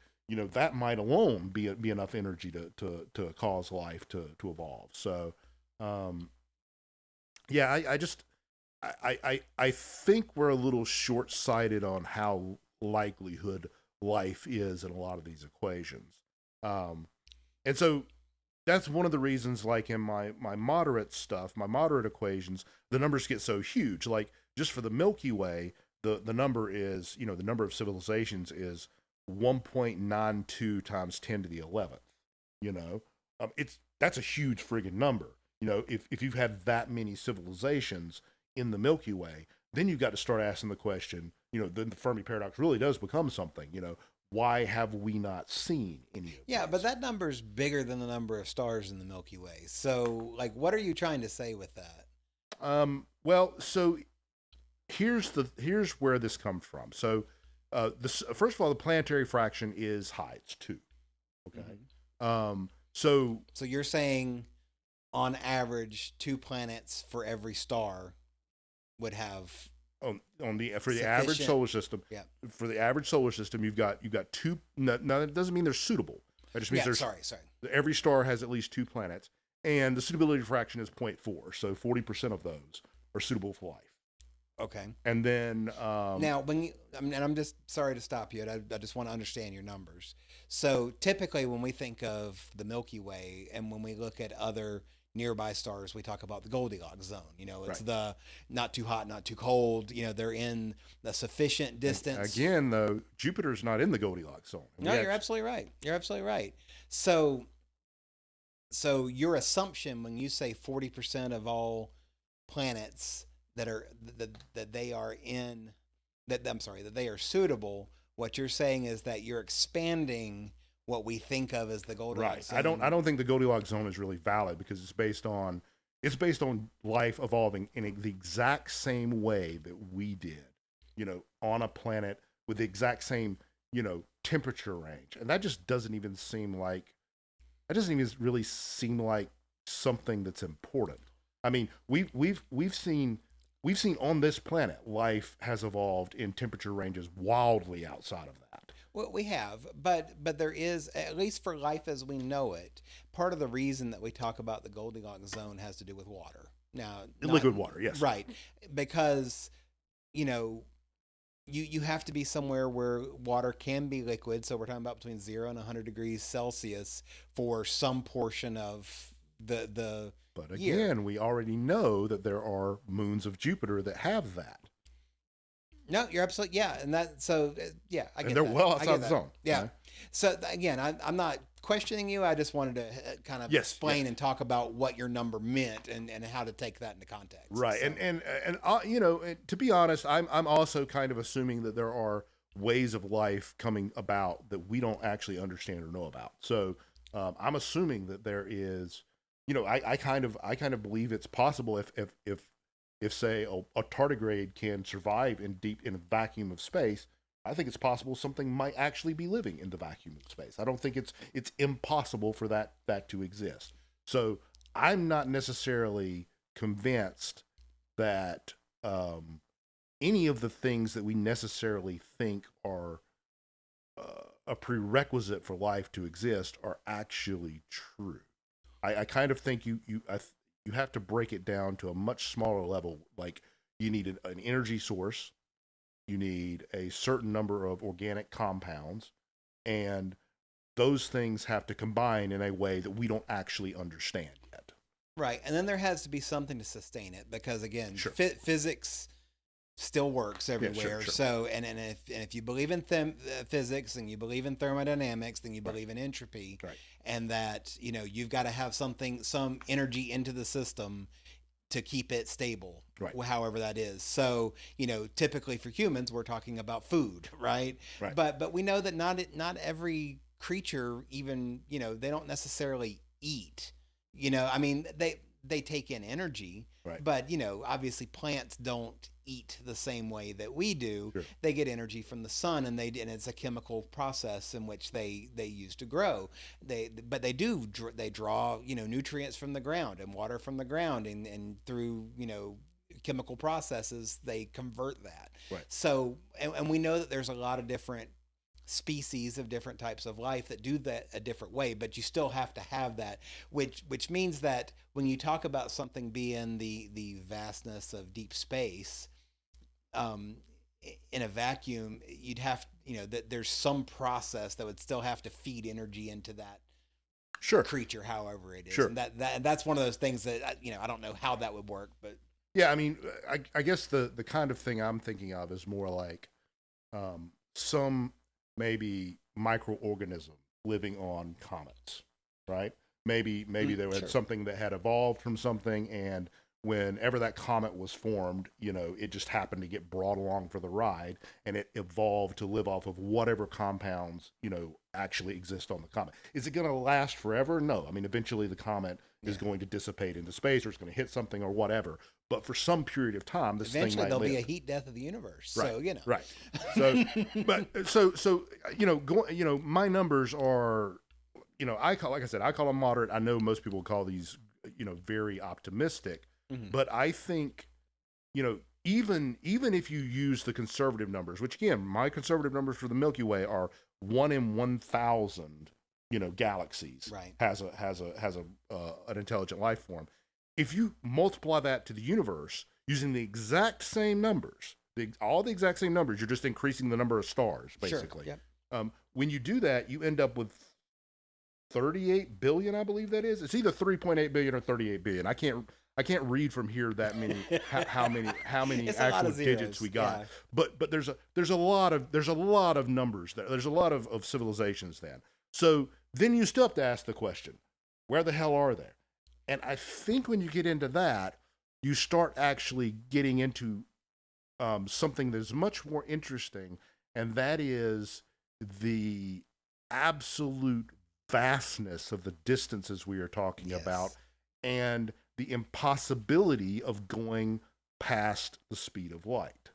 that might alone be enough energy to cause life to evolve. So, I think we're a little short-sighted on how likelihood life is in a lot of these equations. And so that's one of the reasons, like in my moderate stuff, my moderate equations, the numbers get so huge. Like just for the Milky Way, the number is, the number of civilizations is 1.92 times 10 to the 11th. That's a huge friggin' number. If you've had that many civilizations in the Milky Way, then you've got to start asking the question, then the Fermi Paradox really does become something. Why have we not seen any of Yeah, these? but that number's bigger than the number of stars in the Milky Way. So, like, what are you trying to say with that? Well, so here's where this comes from. So, first of all, the planetary fraction is high. It's 2. Okay. Mm-hmm. So you're saying, on average, 2 planets for every star would have for the average solar system. Yeah. For the average solar system, you've got 2. Now that doesn't mean they're suitable. That just means sorry. Every star has at least 2 planets, and the suitability fraction is 0.4. So 40% of those are suitable for life. Okay. And then now, I'm just sorry to stop you. I just want to understand your numbers. So typically, when we think of the Milky Way and when we look at other nearby stars, we talk about the Goldilocks zone. It's right. the not too hot, not too cold. They're in the sufficient distance. Again, though, Jupiter's not in the Goldilocks zone. No, you're absolutely right. You're absolutely right. So your assumption when you say 40% of all planets that they are suitable, what you're saying is that you're expanding what we think of as the Goldilocks zone. I don't think the Goldilocks zone is really valid because it's based on life evolving in the exact same way that we did on a planet with the exact same, temperature range. And that just doesn't even really seem like something that's important. I mean, we've seen on this planet life has evolved in temperature ranges wildly outside of that. Well, we have, but there is, at least for life as we know it, part of the reason that we talk about the Goldilocks zone has to do with water. Now, Liquid water, yes. Right. Because, you have to be somewhere where water can be liquid. So we're talking about between 0 and 100 degrees Celsius for some portion of the But year. again, we already know that there are moons of Jupiter that have that. No, you're absolutely, yeah. And that, so, yeah, I get And they're that. well I outside get the that. zone. Yeah. Right? So again, I'm not questioning you. I just wanted to kind of explain and talk about what your number meant and how to take that into context. Right. So, And to be honest, I'm also kind of assuming that there are ways of life coming about that we don't actually understand or know about. So I'm assuming that there is, I kind of believe it's possible if say a tardigrade can survive in a vacuum of space. I think it's possible something might actually be living in the vacuum of space. I don't think it's impossible for that to exist. So I'm not necessarily convinced that any of the things that we necessarily think are a prerequisite for life to exist are actually true. I kind of think you have to break it down to a much smaller level. Like you need an energy source. You need a certain number of organic compounds, and those things have to combine in a way that we don't actually understand yet. right. And then there has to be something to sustain it because, again, Sure. Physics still works everywhere. Sure. So, and if you believe in physics and you believe in thermodynamics, then you believe in entropy, Right. and that, you've got to have some energy into the system to keep it stable, Right. however that is. So, typically for humans, we're talking about food, right? Right. But we know that not every creature even, they don't necessarily eat. I mean, they take in energy, Right. but obviously plants don't eat the same way that we do. Sure. They get energy from the sun, and it's a chemical process in which they use to grow. They draw nutrients from the ground and water from the ground, and through chemical processes they convert that. Right. So and we know that there's a lot of different species of different types of life that do that a different way, but you still have to have that, which means that when you talk about something being the vastness of deep space, in a vacuum, you'd have that there's some process that would still have to feed energy into that Sure. creature, however it is. Sure. And that's one of those things that I don't know how that would work, but Yeah, I mean, I guess the kind of thing I'm thinking of is more like some maybe microorganism living on comets, right? Maybe there was Sure. something that had evolved from something, and whenever that comet was formed, it just happened to get brought along for the ride, and it evolved to live off of whatever compounds, actually exist on the comet. Is it going to last forever? No. I mean, eventually the comet is going to dissipate into space, or it's going to hit something or whatever. But for some period of time, this eventually thing might there'll live. be a heat death of the universe. Right, So right. So, but so my numbers are, I call them moderate. I know most people call these, very optimistic. Mhm. But I think, even if you use the conservative numbers, which again, my conservative numbers for the Milky Way are 1 in 1,000, galaxies Right. has an intelligent life form. If you multiply that to the universe using the exact same numbers, all the exact same numbers, you're just increasing the number of stars, basically. Sure. Yep. When you do that, you end up with 38 billion, I believe that is. It's either 3.8 billion or 38 billion. I can't read from here that many how many It's a lot actual of zeros, digits we got. yeah. But there's a lot of numbers there. There's a lot of civilizations then. So then you still have to ask the question, where the hell are they? And I think when you get into that, you start actually getting into something that's much more interesting, and that is the absolute vastness of the distances we are talking Yes. about, and the impossibility of going past the speed of light.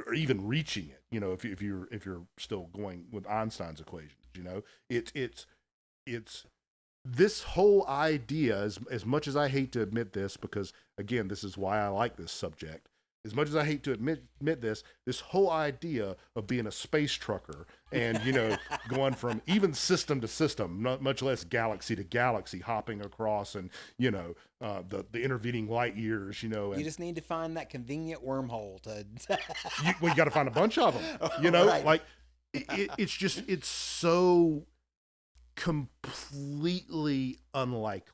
or even reaching it. You know, if you're still going with Einstein's equations, you know, it's this whole idea, as much as I hate to admit this, because again, this is why I like this subject. As much as I hate to admit this whole idea of being a space trucker and, you know, going from even system to system, not much less galaxy to galaxy, hopping across and, you know, the intervening light years, you know. And you just need to find that convenient wormhole to. you got to find a bunch of them, you know, Right. like it's so completely unlikely.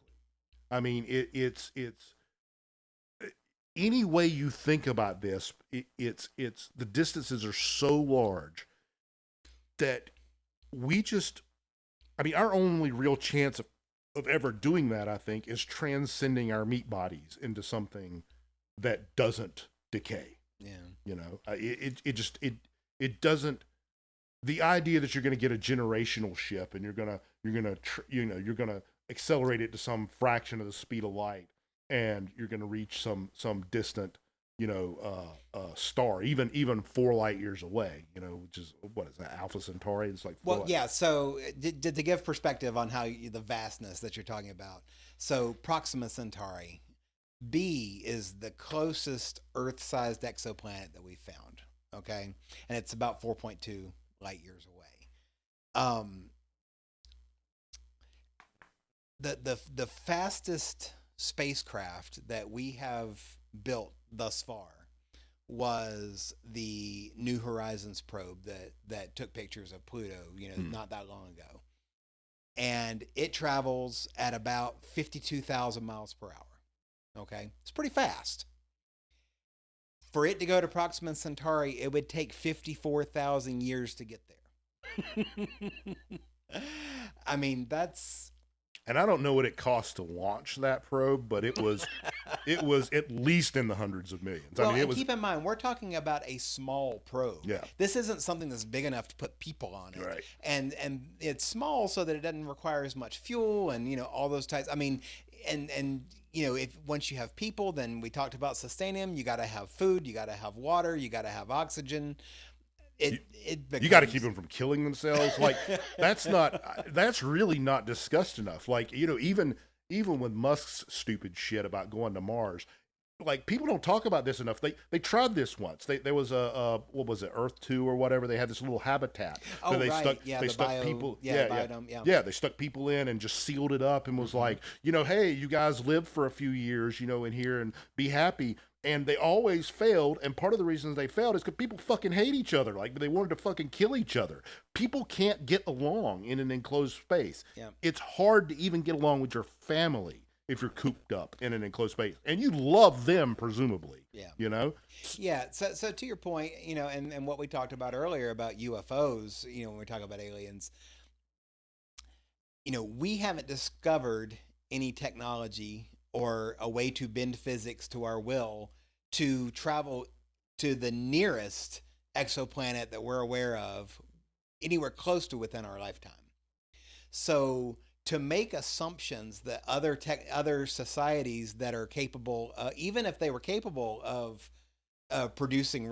I mean, it's any way you think about this, it's the distances are so large that I mean, our only real chance of ever doing that, I think, is transcending our meat bodies into something that doesn't decay. Yeah. You know, it doesn't. The idea that you're going to get a generational ship and you're gonna accelerate it to some fraction of the speed of light, and you're going to reach some distant, you know, star, even 4 light years away, you know, which is, what is that, Alpha Centauri? It's like, Well, yeah. So to give perspective on how the vastness that you're talking about. So Proxima Centauri B is the closest Earth-sized exoplanet that we've found. Okay, and it's about 4.2 light years away. The fastest spacecraft that we have built thus far was the New Horizons probe that took pictures of Pluto, you know, not that long ago. And it travels at about 52,000 miles per hour. Okay? It's pretty fast. For it to go to Proxima Centauri, it would take 54,000 years to get there. I mean, that's... And I don't know what it cost to launch that probe, but it was at least in the hundreds of millions. Well, I mean, it was. Keep in mind, we're talking about a small probe. Yeah. This isn't something that's big enough to put people on it. Right. And it's small so that it doesn't require as much fuel and, you know, all those types. I mean, and you know, if once you have people, then we talked about sustaining them. You got to have food. You got to have water. You got to have oxygen. You got to keep them from killing themselves. Like that's really not discussed enough. Like, you know, even with Musk's stupid shit about going to Mars, like, people don't talk about this enough. They tried this once. There was a what was it, Earth 2 or whatever. They had this little habitat. Oh, they right. stuck people. Biodome, Yeah, they stuck people in and just sealed it up and was like, you know, hey, you guys live for a few years, you know, in here and be happy. And they always failed, and part of the reasons they failed is because people fucking hate each other. Like, they wanted to fucking kill each other. People can't get along in an enclosed space. Yeah. It's hard to even get along with your family if you're cooped up in an enclosed space. And you love them, presumably. Yeah. You know? Yeah. So to your point, you know, and what we talked about earlier about UFOs, you know, when we talk about aliens, you know, we haven't discovered any technology or a way to bend physics to our will to travel to the nearest exoplanet that we're aware of anywhere close to within our lifetime. So to make assumptions that other societies that are capable, even if they were capable of producing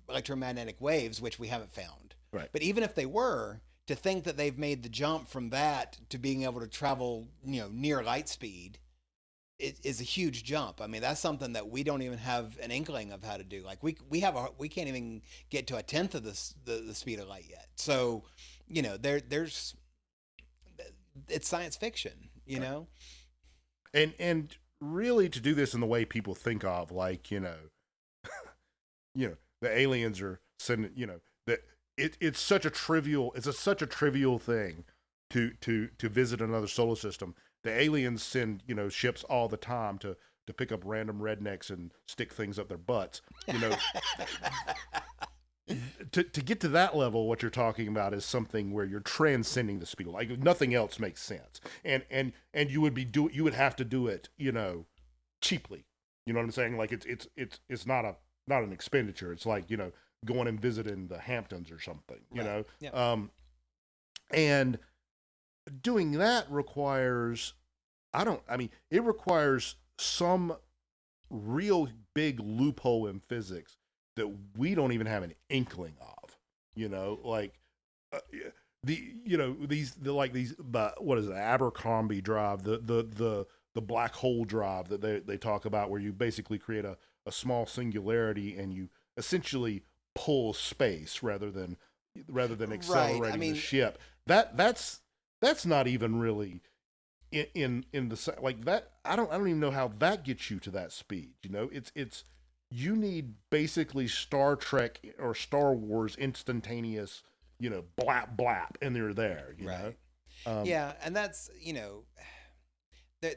electromagnetic waves, which we haven't found, right? But even if they were, to think that they've made the jump from that to being able to travel, you know, near light speed, it is a huge jump. I mean, that's something that we don't even have an inkling of how to do. Like we can't even get to a tenth of the speed of light yet. So, you know, there's it's science fiction, you know? And really, to do this in the way people think of, like, you know, the aliens are sending, you know, that it's such a trivial thing to visit another solar system. The aliens send, you know, ships all the time to pick up random rednecks and stick things up their butts. You know, to get to that level, what you're talking about is something where you're transcending the speed. Like, nothing else makes sense. And you would have to do it, you know, cheaply. You know what I'm saying? Like, it's not an expenditure. It's like, you know, going and visiting the Hamptons or something. You know, yeah. And doing that requires, it requires some real big loophole in physics that we don't even have an inkling of. You know, like what is it, Abercrombie drive, the black hole drive that they talk about, where you basically create a small singularity and you essentially pull space rather than accelerating the ship. That's not even really in the like that. I don't even know how that gets you to that speed. You know, it's you need basically Star Trek or Star Wars instantaneous, you know, blap blap, and they're there. You know? Yeah, and that's, you know,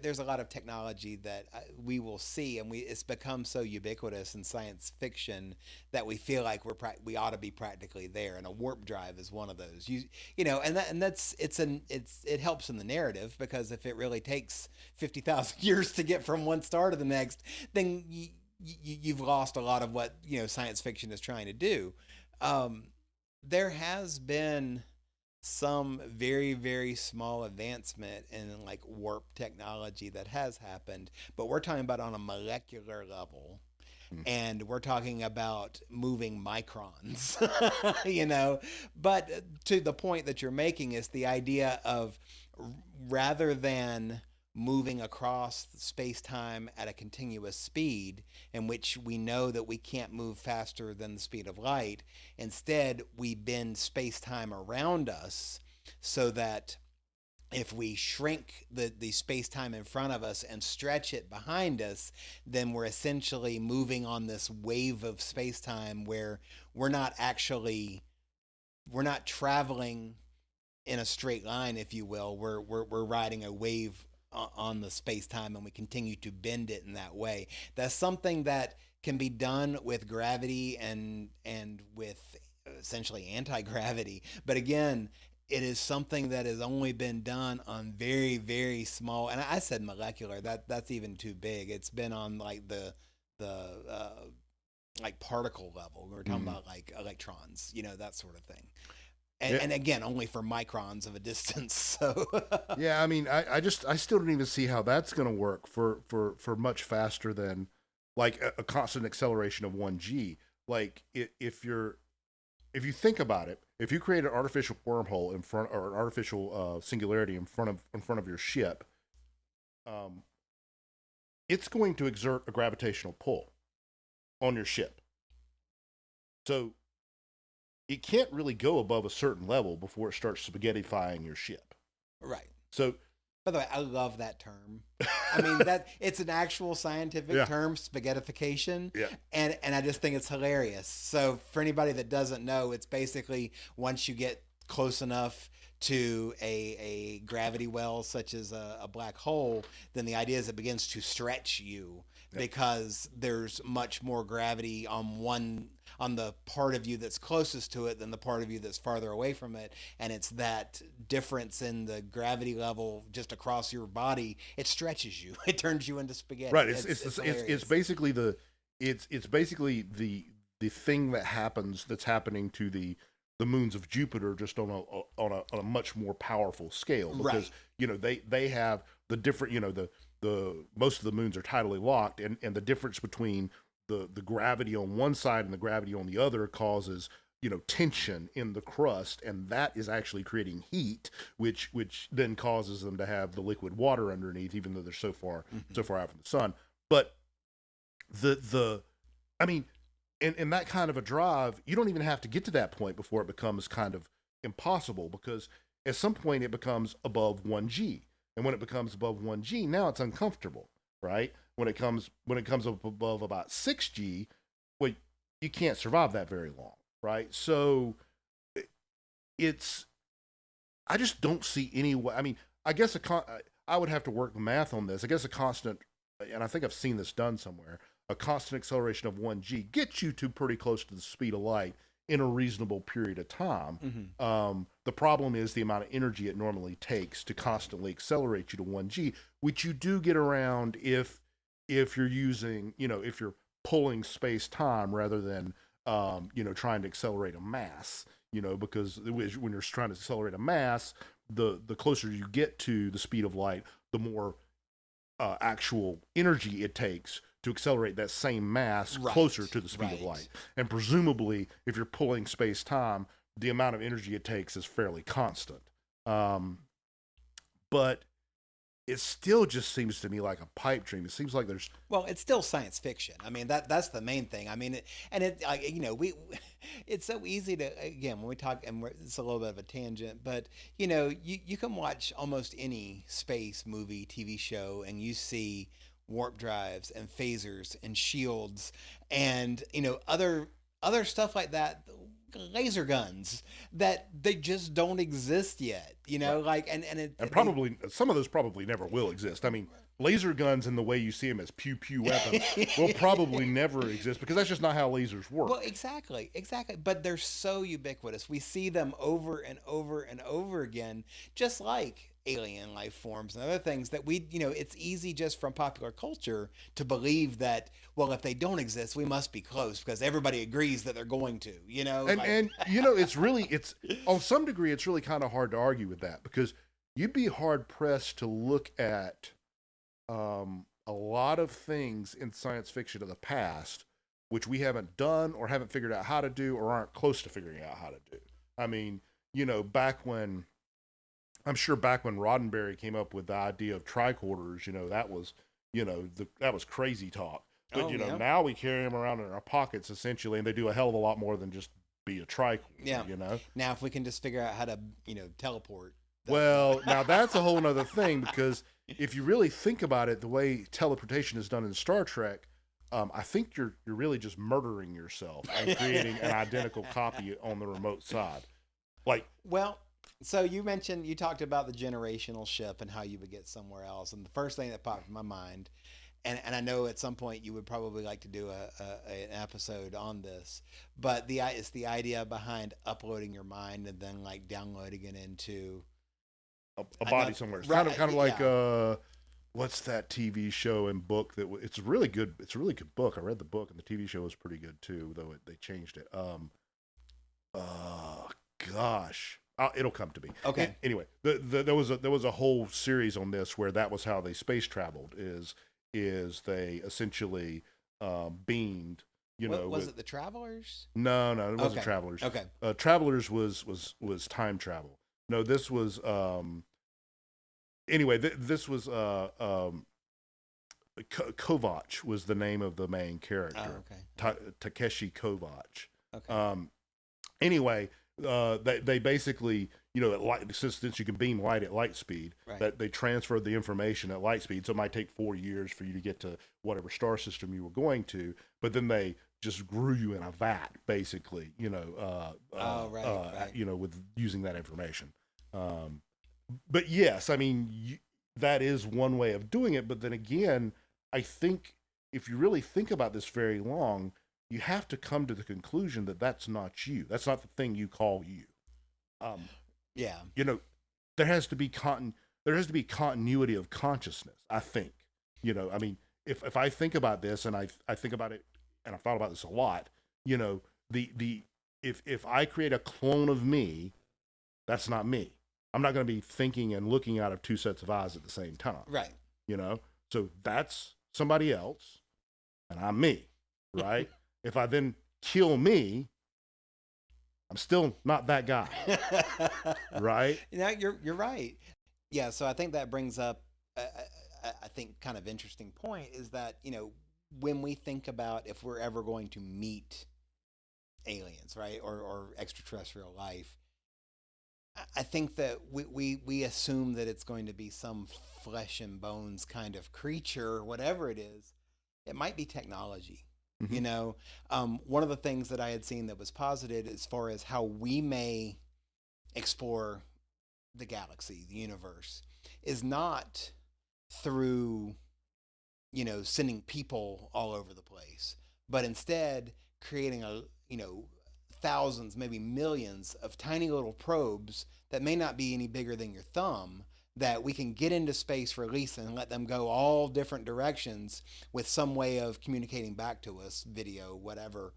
there's a lot of technology that we will see, and it's become so ubiquitous in science fiction that we feel like we ought to be practically there, and a warp drive is one of those. You know, and it helps in the narrative, because if it really takes 50,000 years to get from one star to the next, then you've lost a lot of what, you know, science fiction is trying to do. There has been some very, very small advancement in like warp technology that has happened, but we're talking about on a molecular level, and we're talking about moving microns, you know. But to the point that you're making is the idea of, rather than moving across space-time at a continuous speed, in which we know that we can't move faster than the speed of light, instead we bend space-time around us, so that if we shrink the space-time in front of us and stretch it behind us, then we're essentially moving on this wave of space-time where we're not traveling in a straight line, if you will. We're riding a wave on the space-time, and we continue to bend it in that way. That's something that can be done with gravity and with essentially anti-gravity. But again, it is something that has only been done on very, very small, and I said molecular, that's even too big. It's been on like the like particle level. We're talking about like electrons, you know, that sort of thing. And again, only for microns of a distance. So yeah, I mean, I still don't even see how that's going to work for much faster than like a constant acceleration of 1g. Like if you think about it, if you create an artificial wormhole in front, or an artificial singularity in front of your ship, it's going to exert a gravitational pull on your ship. So it can't really go above a certain level before it starts spaghettifying your ship. Right. So, by the way, I love that term. I mean, that it's an actual scientific term, spaghettification. Yeah. And I just think it's hilarious. So for anybody that doesn't know, it's basically once you get close enough to a gravity well, such as a black hole, then the idea is it begins to stretch you, because there's much more gravity on the part of you that's closest to it than the part of you that's farther away from it. And it's that difference in the gravity level just across your body. It stretches you. It turns you into spaghetti. Right. It's basically the thing that's happening to the moons of Jupiter, just on a much more powerful scale, because you know they have the different, you know, the most of the moons are tidally locked, and the difference between the gravity on one side and the gravity on the other causes, you know, tension in the crust, and that is actually creating heat, which then causes them to have the liquid water underneath, even though they're so far out from the sun. But I mean, in that kind of a drive, you don't even have to get to that point before it becomes kind of impossible, because at some point it becomes above 1g, and when it becomes above 1g, now it's uncomfortable, right? When it comes up above about 6g, well, you can't survive that very long, right? So I just don't see any way. I mean, I guess I would have to work the math on this. I guess a constant, and I think I've seen this done somewhere, a constant acceleration of 1g gets you to pretty close to the speed of light in a reasonable period of time. The problem is the amount of energy it normally takes to constantly accelerate you to 1g, which you do get around if you're using, you know, if you're pulling space-time rather than, you know, trying to accelerate a mass, you know, because when you're trying to accelerate a mass, the closer you get to the speed of light, the more actual energy it takes to accelerate that same mass Right. closer to the speed of Right. light. And presumably, if you're pulling space-time, the amount of energy it takes is fairly constant. But it still just seems to me like a pipe dream. It seems like there's Well, it's still science fiction. I mean, that's the main thing. I mean, it's so easy to, again, when we talk, and it's a little bit of a tangent, but you can watch almost any space movie, TV show, and you see warp drives and phasers and shields and other stuff like that, laser guns that they just don't exist yet. And probably some of those probably never will exist. I mean, laser guns in the way you see them as pew pew weapons will probably never exist because that's just not how lasers work. Well, exactly. But they're so ubiquitous. We see them over and over and over again, just like alien life forms and other things that it's easy just from popular culture to believe that, well, if they don't exist, we must be close because everybody agrees that they're going to, And it's on some degree, it's really kind of hard to argue with that because you'd be hard pressed to look at a lot of things in science fiction of the past, which we haven't done or haven't figured out how to do or aren't close to figuring out how to do. I mean, back when Roddenberry came up with the idea of tricorders, that was, that was crazy talk. But, now we carry them around in our pockets essentially, and they do a hell of a lot more than just be a tricorder, Now, if we can just figure out how to, teleport. Well, now that's a whole nother thing because if you really think about it, the way teleportation is done in Star Trek, I think you're really just murdering yourself and creating an identical copy on the remote side. So you talked about the generational ship and how you would get somewhere else. And the first thing that popped in my mind, and I know at some point you would probably like to do an episode on this, but it's the idea behind uploading your mind and then downloading it into a body somewhere. It's kind of like what's that TV show and book that it's a really good book. I read the book and the TV show was pretty good too, though they changed it. Gosh. It'll come to me. Okay. Anyway, there was a whole series on this where that was how they space traveled. Is they essentially beamed. Was it the Travelers? No, it wasn't Travelers. Okay. Travelers was time travel. No, this was anyway. This was Kovacs was the name of the main character. Oh, okay. Takeshi Kovacs. Okay. Anyway. They basically, since you can beam light at light speed, right. that they transferred the information at light speed. So it might take 4 years for you to get to whatever star system you were going to, but then they just grew you in a vat, basically, right. With using that information. But yes, I mean, that is one way of doing it. But then again, I think if you really think about this very long, you have to come to the conclusion that that's not you. That's not the thing you call you. There has to be continuity of consciousness, I think. I mean, if I think about this and I think about it, and I've thought about this a lot, if I create a clone of me, that's not me. I'm not going to be thinking and looking out of two sets of eyes at the same time. Right. So that's somebody else and I'm me, right? If I then kill me, I'm still not that guy, right? You're right. Yeah, so I think that brings up, I think, kind of interesting point is that, when we think about if we're ever going to meet aliens, right, or extraterrestrial life, I think that we assume that it's going to be some flesh and bones kind of creature, whatever it is. It might be technology. Mm-hmm. One of the things that I had seen that was posited as far as how we may explore the galaxy, the universe, is not through, sending people all over the place, but instead creating thousands, maybe millions of tiny little probes that may not be any bigger than your thumb, that we can get into space, release and let them go all different directions with some way of communicating back to us, video, whatever,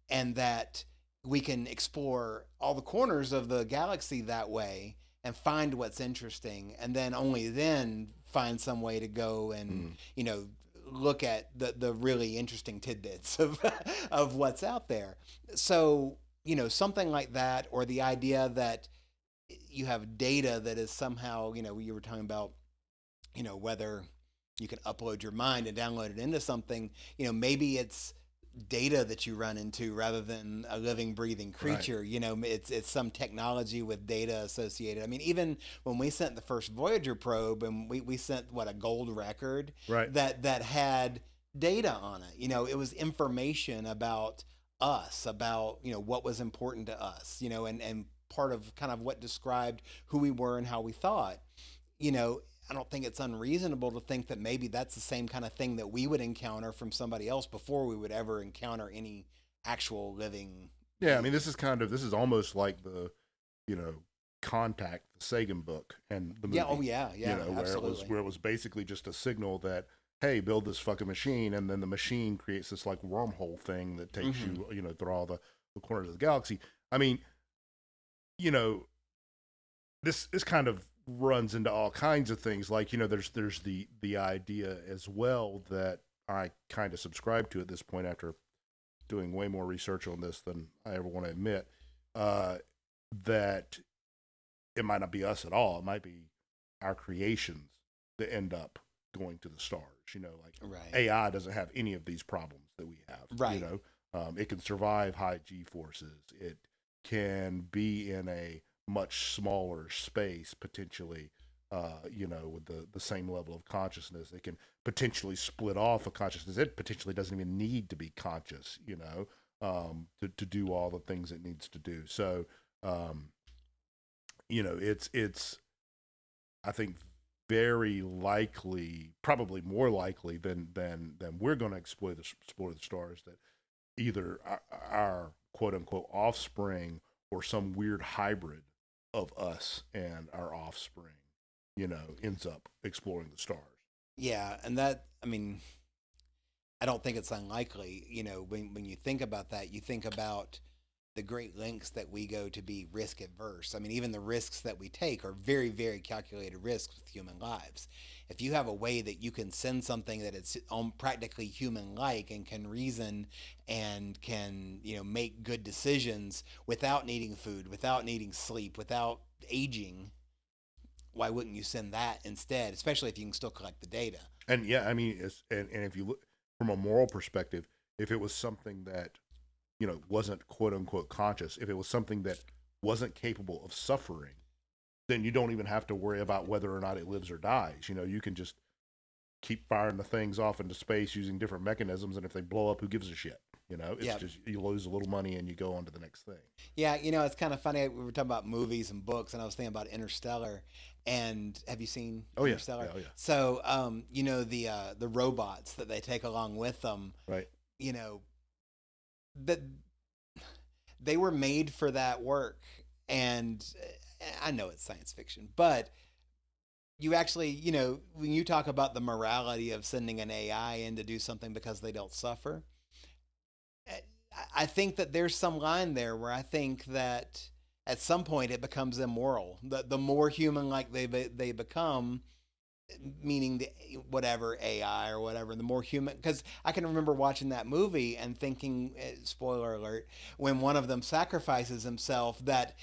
and that we can explore all the corners of the galaxy that way and find what's interesting, and then only then find some way to go and, look at the really interesting tidbits of of what's out there. So, something like that, or the idea that you have data that is somehow, you were talking about, whether you can upload your mind and download it into something, maybe it's data that you run into rather than a living, breathing creature. Right. It's some technology with data associated. I mean, even when we sent the first Voyager probe, and we sent a gold record Right. that had data on it. It was information about us, about what was important to us. And part of kind of what described who we were and how we thought. I don't think it's unreasonable to think that maybe that's the same kind of thing that we would encounter from somebody else before we would ever encounter any actual living. Yeah, I mean, this is almost like the, you know, Contact, the Sagan book, and the movie. Yeah. Oh yeah. Yeah. Absolutely. Where it was basically just a signal that, hey, build this fucking machine, and then the machine creates this like wormhole thing that takes you, through all the corners of the galaxy. I mean, this kind of runs into all kinds of things. Like, there's the idea as well that I kind of subscribe to at this point after doing way more research on this than I ever want to admit, that it might not be us at all. It might be our creations that end up going to the stars. Right. AI doesn't have any of these problems that we have. Right. It can survive high G forces. It can be in a much smaller space potentially, with the same level of consciousness. It can potentially split off a consciousness. It potentially doesn't even need to be conscious, to do all the things it needs to do. So, it's I think very likely, probably more likely than we're going to explore the stars, that either our quote unquote offspring or some weird hybrid of us and our offspring, ends up exploring the stars. Yeah, and that, I mean, I don't think it's unlikely. When you think about that, you think about the great lengths that we go to be risk adverse. I mean, even the risks that we take are very, very calculated risks with human lives. If you have a way that you can send something that it's practically human-like and can reason and can, make good decisions without needing food, without needing sleep, without aging, why wouldn't you send that instead? Especially if you can still collect the data. And yeah, I mean, and if you look from a moral perspective, if it was something that wasn't quote unquote conscious, if it was something that wasn't capable of suffering, then you don't even have to worry about whether or not it lives or dies. You can just keep firing the things off into space using different mechanisms, and if they blow up, who gives a shit? It's just you lose a little money and you go on to the next thing. Yeah, it's kind of funny. We were talking about movies and books, and I was thinking about Interstellar. And have you seen Interstellar? Yeah. So, the robots that they take along with them, right? That they were made for that work. And I know it's science fiction, but you actually, when you talk about the morality of sending an AI in to do something because they don't suffer, I think that there's some line there where I think that at some point it becomes immoral. The more human-like they become, meaning whatever AI or whatever, the more human. Because I can remember watching that movie and thinking, spoiler alert, when one of them sacrifices himself, that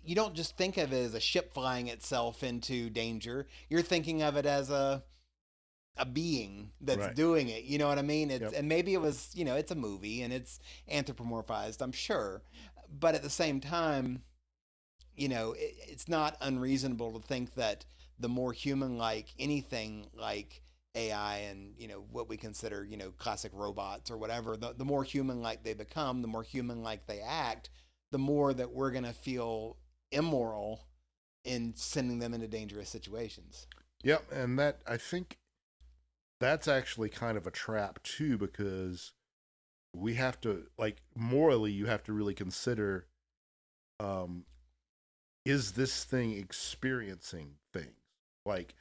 you don't just think of it as a ship flying itself into danger. You're thinking of it as a being that's doing it. You know what I mean? And maybe it was, it's a movie and it's anthropomorphized, I'm sure. But at the same time, it's not unreasonable to think that the more human-like anything like AI and, what we consider, classic robots or whatever, the more human-like they become, the more human-like they act, the more that we're going to feel immoral in sending them into dangerous situations. Yep. And that, I think that's actually kind of a trap too, because we have to, like, morally, you have to really consider, is this thing experiencing things? Like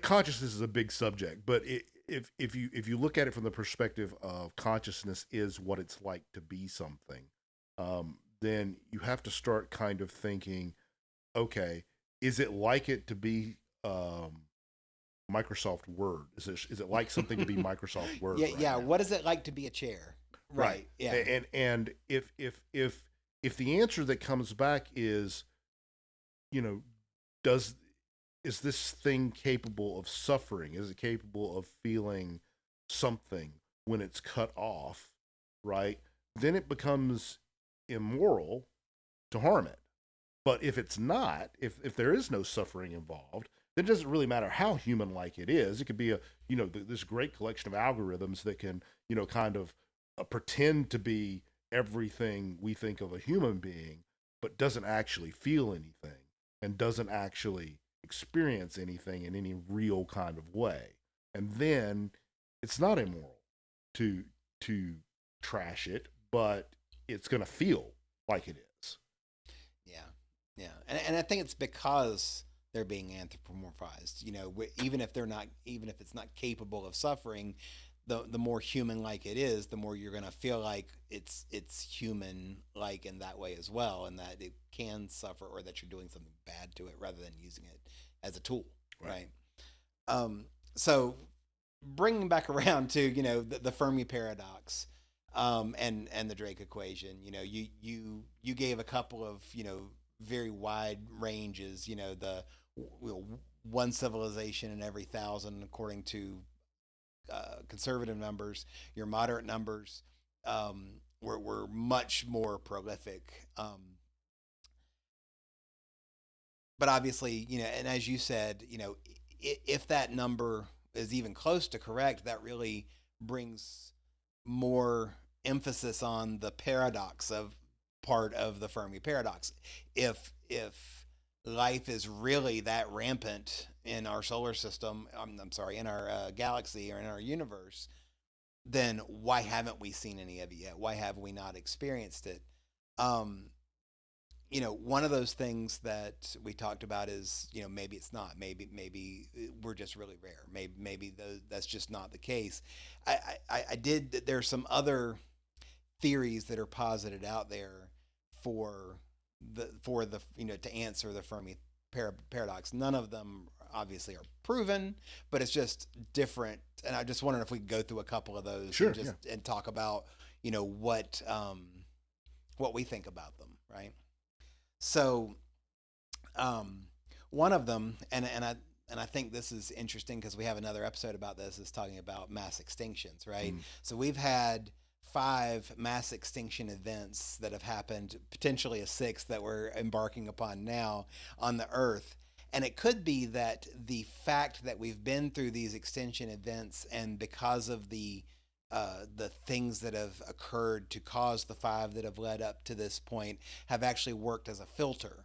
consciousness is a big subject, but if you look at it from the perspective of consciousness is what it's like to be something, then you have to start kind of thinking, okay, is it like it to be Microsoft Word? Is it like something to be Microsoft Word? Yeah, right yeah. now? What is it like to be a chair? Right. Yeah. And if the answer that comes back is, you know, is this thing capable of suffering? Is it capable of feeling something when it's cut off? Right? Then it becomes immoral to harm it. But if it's not, if there is no suffering involved, then it doesn't really matter how human like it is. It could be this great collection of algorithms that can, kind of pretend to be everything we think of a human being, but doesn't actually feel anything and doesn't actually experience anything in any real kind of way. And then it's not immoral to trash it, but it's going to feel like it is. Yeah, yeah, and I think it's because they're being anthropomorphized. Even if it's not capable of suffering, the more human like it is, the more you're gonna feel like it's human like in that way as well, and that it can suffer or that you're doing something bad to it rather than using it as a tool, right? So bringing back around to the Fermi Paradox. And the Drake equation. You gave a couple of very wide ranges. The one civilization in every 1,000, according to conservative numbers. Your moderate numbers were much more prolific. But obviously, and as you said, if that number is even close to correct, that really brings more emphasis on the paradox of part of the Fermi paradox. If life is really that rampant in our solar system, I'm sorry, in our galaxy or in our universe, then why haven't we seen any of it yet? Why have we not experienced it? One of those things that we talked about is, maybe it's not. Maybe we're just really rare. Maybe that's just not the case. There's some other theories that are posited out there for the to answer the Fermi paradox. None of them obviously are proven, but it's just different. And I just wondered if we could go through a couple of those, sure, and talk about what we think about them, right? So, one of them, and I think this is interesting because we have another episode about this, is talking about mass extinctions, right? So we've had 5 mass extinction events that have happened, potentially a 6th that we're embarking upon now on the Earth. And it could be that the fact that we've been through these extinction events, and because of the things that have occurred to cause the 5 that have led up to this point, have actually worked as a filter.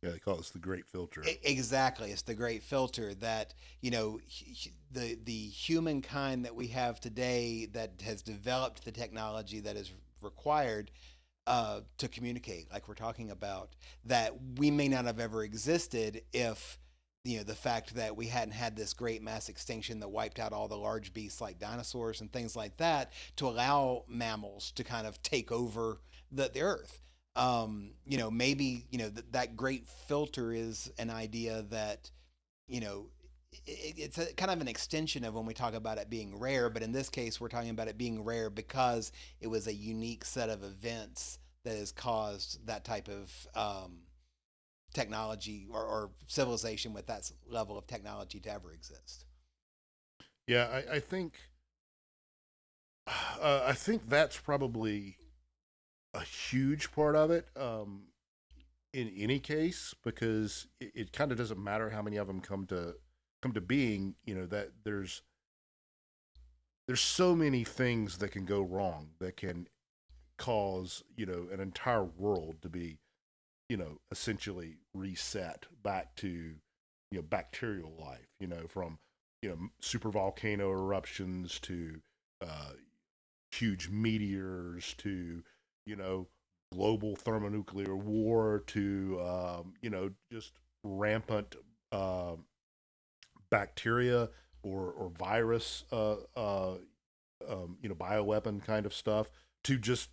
Yeah, they call it the great filter. Exactly, it's the great filter that the humankind that we have today that has developed the technology that is required to communicate, like we're talking about, that we may not have ever existed if the fact that we hadn't had this great mass extinction that wiped out all the large beasts like dinosaurs and things like that, to allow mammals to kind of take over the earth. Maybe that great filter is an idea that it's a kind of an extension of when we talk about it being rare, but in this case we're talking about it being rare because it was a unique set of events that has caused that type of technology or civilization with that level of technology to ever exist. Yeah, I think that's probably a huge part of it. In any case, because it kind of doesn't matter how many of them come to being. That there's so many things that can go wrong that can cause an entire world to be essentially reset back to bacterial life, from super volcano eruptions to huge meteors to global thermonuclear war to just rampant bacteria or virus bioweapon kind of stuff, to just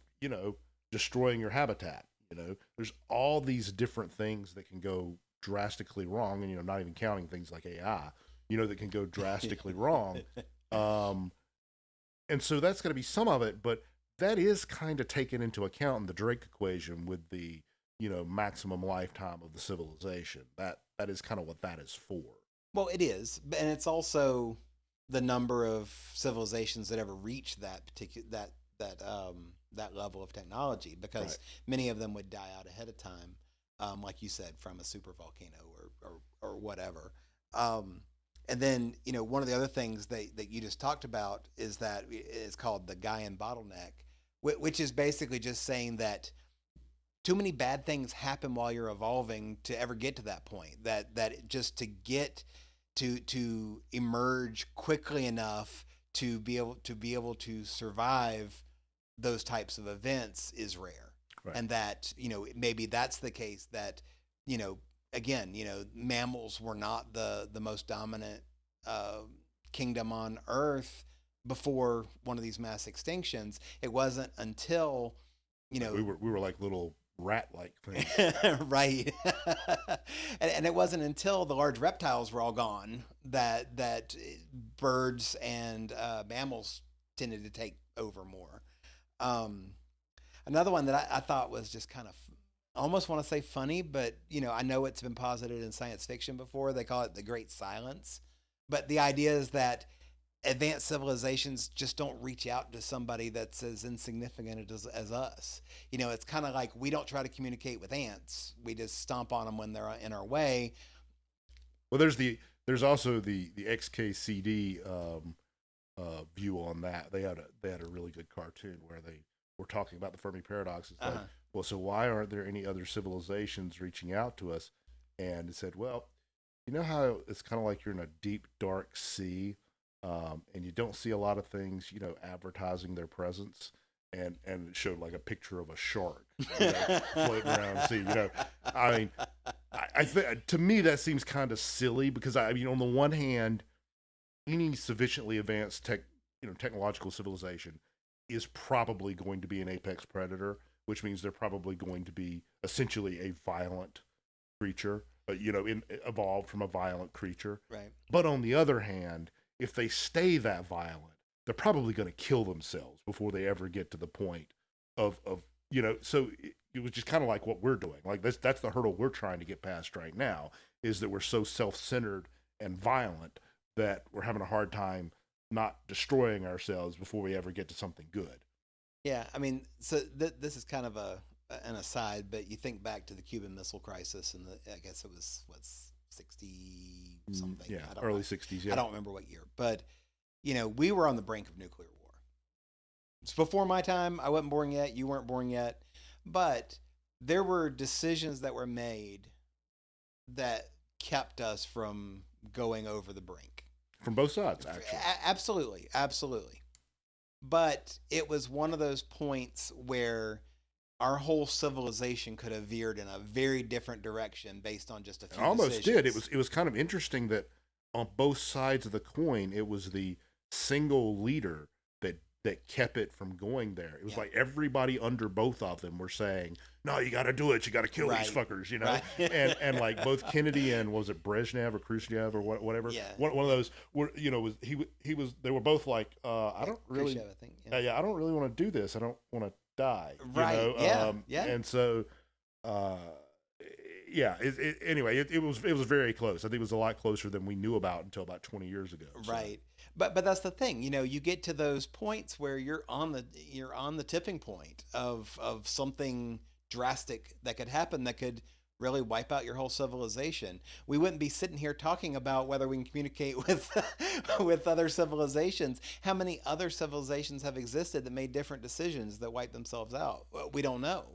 destroying your habitat. There's all these different things that can go drastically wrong, and not even counting things like AI, that can go drastically wrong. And so that's going to be some of it, but that is kind of taken into account in the Drake equation with the maximum lifetime of the civilization. That is kind of what that is for. Well, it is, and it's also the number of civilizations that ever reach that particular that level of technology, because many of them would die out ahead of time, like you said, from a super volcano or whatever. And then one of the other things that you just talked about is that it's called the Gaian bottleneck, which is basically just saying that too many bad things happen while you're evolving to ever get to that point. That just to get to emerge quickly enough to be able to survive those types of events is rare. Right. And that maybe that's the case that again, mammals were not the most dominant kingdom on Earth before one of these mass extinctions. It wasn't until we were like little rat-like things, right? and it wasn't until the large reptiles were all gone that birds and mammals tended to take over more. Another one that I thought was just kind of, I almost want to say funny, but I know it's been posited in science fiction before. They call it the Great Silence, but the idea is that advanced civilizations just don't reach out to somebody that's as insignificant as us. It's kind of like we don't try to communicate with ants. We just stomp on them when they're in our way. Well, there's also the XKCD view on that. They had a really good cartoon where they were talking about the Fermi Paradox. It's like, well, so why aren't there any other civilizations reaching out to us? And it said, well, how it's kind of like you're in a deep, dark sea, and you don't see a lot of things, advertising their presence. And it showed like a picture of a shark floating around the sea. I mean, I think to me that seems kind of silly, because on the one hand, any sufficiently advanced technological civilization is probably going to be an apex predator, which means they're probably going to be essentially a violent creature, evolved from a violent creature. Right. But on the other hand, if they stay that violent, they're probably going to kill themselves before they ever get to the point of so it was just kind of like what we're doing. Like that's the hurdle we're trying to get past right now, is that we're so self-centered and violent that we're having a hard time not destroying ourselves before we ever get to something good. Yeah, I mean, so this is kind of an aside, but you think back to the Cuban Missile Crisis, and I guess it was 60 something. Yeah, early 60s. Yeah, I don't remember what year, but we were on the brink of nuclear war. It's before my time. I wasn't born yet. You weren't born yet, but there were decisions that were made that kept us from going over the brink. From both sides, actually. Absolutely. But it was one of those points where our whole civilization could have veered in a very different direction based on just a few almost decisions. Did. It was kind of interesting that on both sides of the coin, it was the single leader that kept it from going there. It was like everybody under both of them were saying, no, you got to do it. You got to kill these fuckers, Right. and like both Kennedy and was it Brezhnev or Khrushchev or whatever? Yeah. One of those were, they were both like, I don't really, Khrushchev, I think. I don't really want to do this. I don't want to die. Right. Yeah. And so, anyway, it was very close. I think it was a lot closer than we knew about until about 20 years ago. So. Right. But that's the thing, you get to those points where you're on the tipping point of something drastic that could happen that could really wipe out your whole civilization. We wouldn't be sitting here talking about whether we can communicate with other civilizations. How many other civilizations have existed that made different decisions that wiped themselves out? Well, we don't know.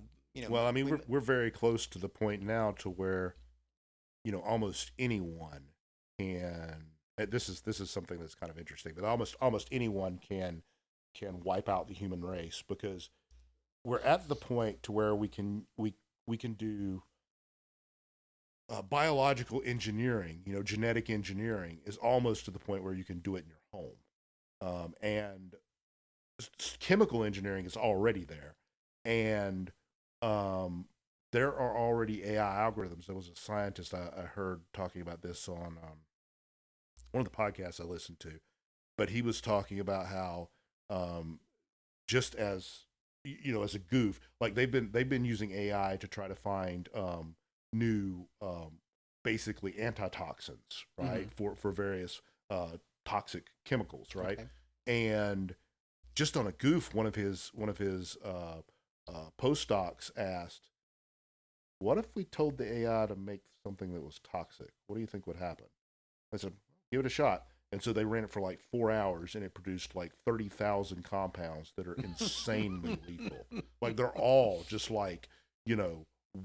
Well, I mean, we're very close to the point now to where, almost anyone can. This is something that's kind of interesting, but almost anyone can wipe out the human race, because we're at the point to where we can do biological engineering. Genetic engineering is almost to the point where you can do it in your home, and chemical engineering is already there, and there are already AI algorithms. There was a scientist I heard talking about this on one of the podcasts I listened to, but he was talking about how just as as a goof, like they've been using AI to try to find new basically antitoxins, right, for various toxic chemicals, right, Okay. and just on a goof, one of his postdocs asked, "What if we told the AI to make something that was toxic? What do you think would happen?" I said, "Give it a shot." And so they ran it for like 4 hours, and it produced like 30,000 compounds that are insanely lethal. Like they're all just like